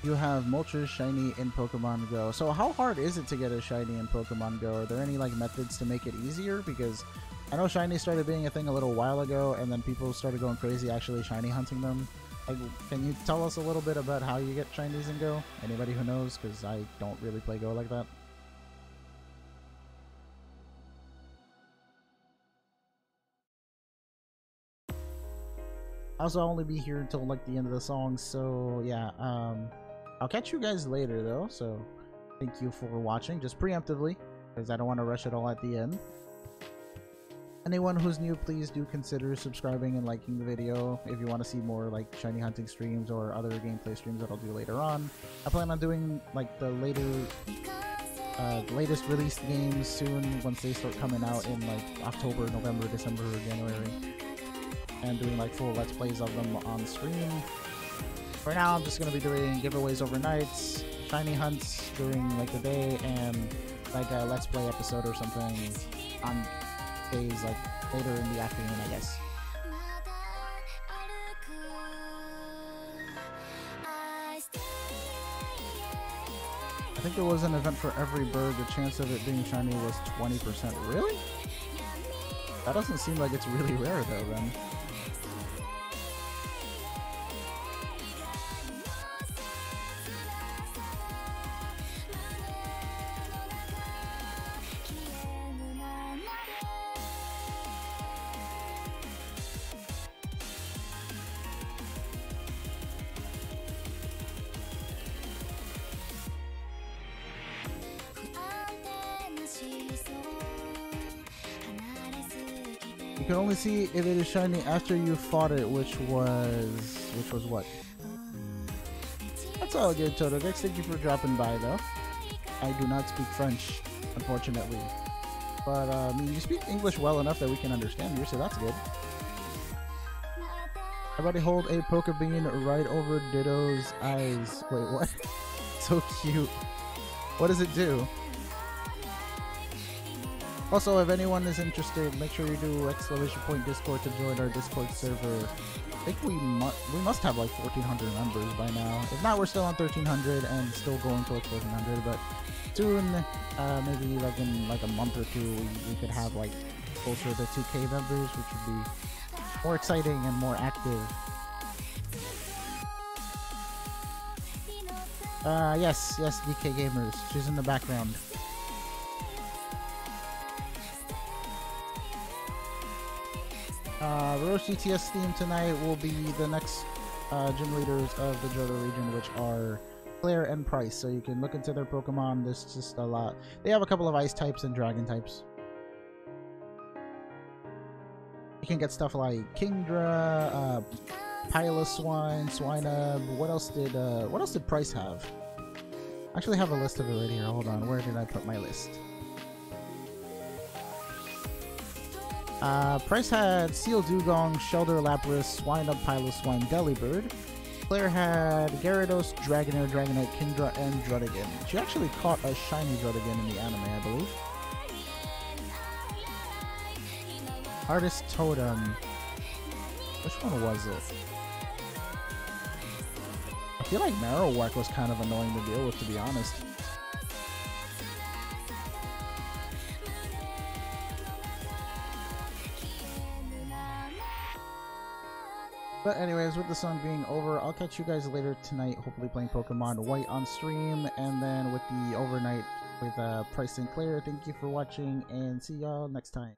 You have Moltres shiny in Pokemon Go. So how hard is it to get a shiny in Pokemon Go? Are there any like methods to make it easier? Because I know shiny started being a thing a little while ago, and then people started going crazy actually shiny hunting them. Like, can you tell us a little bit about how you get shinies in Go? Anybody who knows? Because I don't really play Go like that. Also, I'll only be here until like the end of the song, so yeah, I'll catch you guys later though, so thank you for watching, just preemptively, because I don't want to rush it all at the end. Anyone who's new, please do consider subscribing and liking the video if you want to see more like shiny hunting streams or other gameplay streams that I'll do later on. I plan on doing like the latest released games soon once they start coming out in like October, November, December, or January, and doing like full let's plays of them on stream. For now, I'm just gonna be doing giveaways overnights, shiny hunts during like the day, and like a let's play episode or something on days like later in the afternoon, I guess. I think there was an event for every bird. The chance of it being shiny was 20%. Really? That doesn't seem like it's really rare though then. You can only see if it is shiny after you fought it, which was what? That's all good, Totogex. Thank you for dropping by, though. I do not speak French, unfortunately. But, I mean, you speak English well enough that we can understand you, so that's good. Everybody hold a Pokebean right over Ditto's eyes. Wait, what? So cute. What does it do? Also, if anyone is interested, make sure you do !Discord to join our Discord server. I think we must have like 1,400 members by now. If not, we're still on 1,300 and still going towards 1,400. But soon, maybe like in like a month or two, we could have like closer to 2K members, which would be more exciting and more active. Yes, DK Gamers. She's in the background. Roche GTS theme tonight will be the next gym leaders of the Johto region, which are Claire and Price. So you can look into their Pokemon. There's just a lot. They have a couple of ice types and dragon types. You can get stuff like Kingdra, Piloswine, Swinub. What else did Price have? I actually have a list of it right here. Hold on, where did I put my list? Price had Seal Dugong, Shelter Lapras, Swinub, Piloswine, Delibird. Claire had Gyarados, Dragonair, Dragonite, Kingdra, and Druddigon. She actually caught a shiny Druddigon in the anime, I believe. Artist Totem. Which one was it? I feel like Marowak was kind of annoying to deal with, to be honest. But anyways, with the song being over, I'll catch you guys later tonight, hopefully playing Pokemon White on stream, and then with the overnight with Price and Claire. Thank you for watching, and see y'all next time.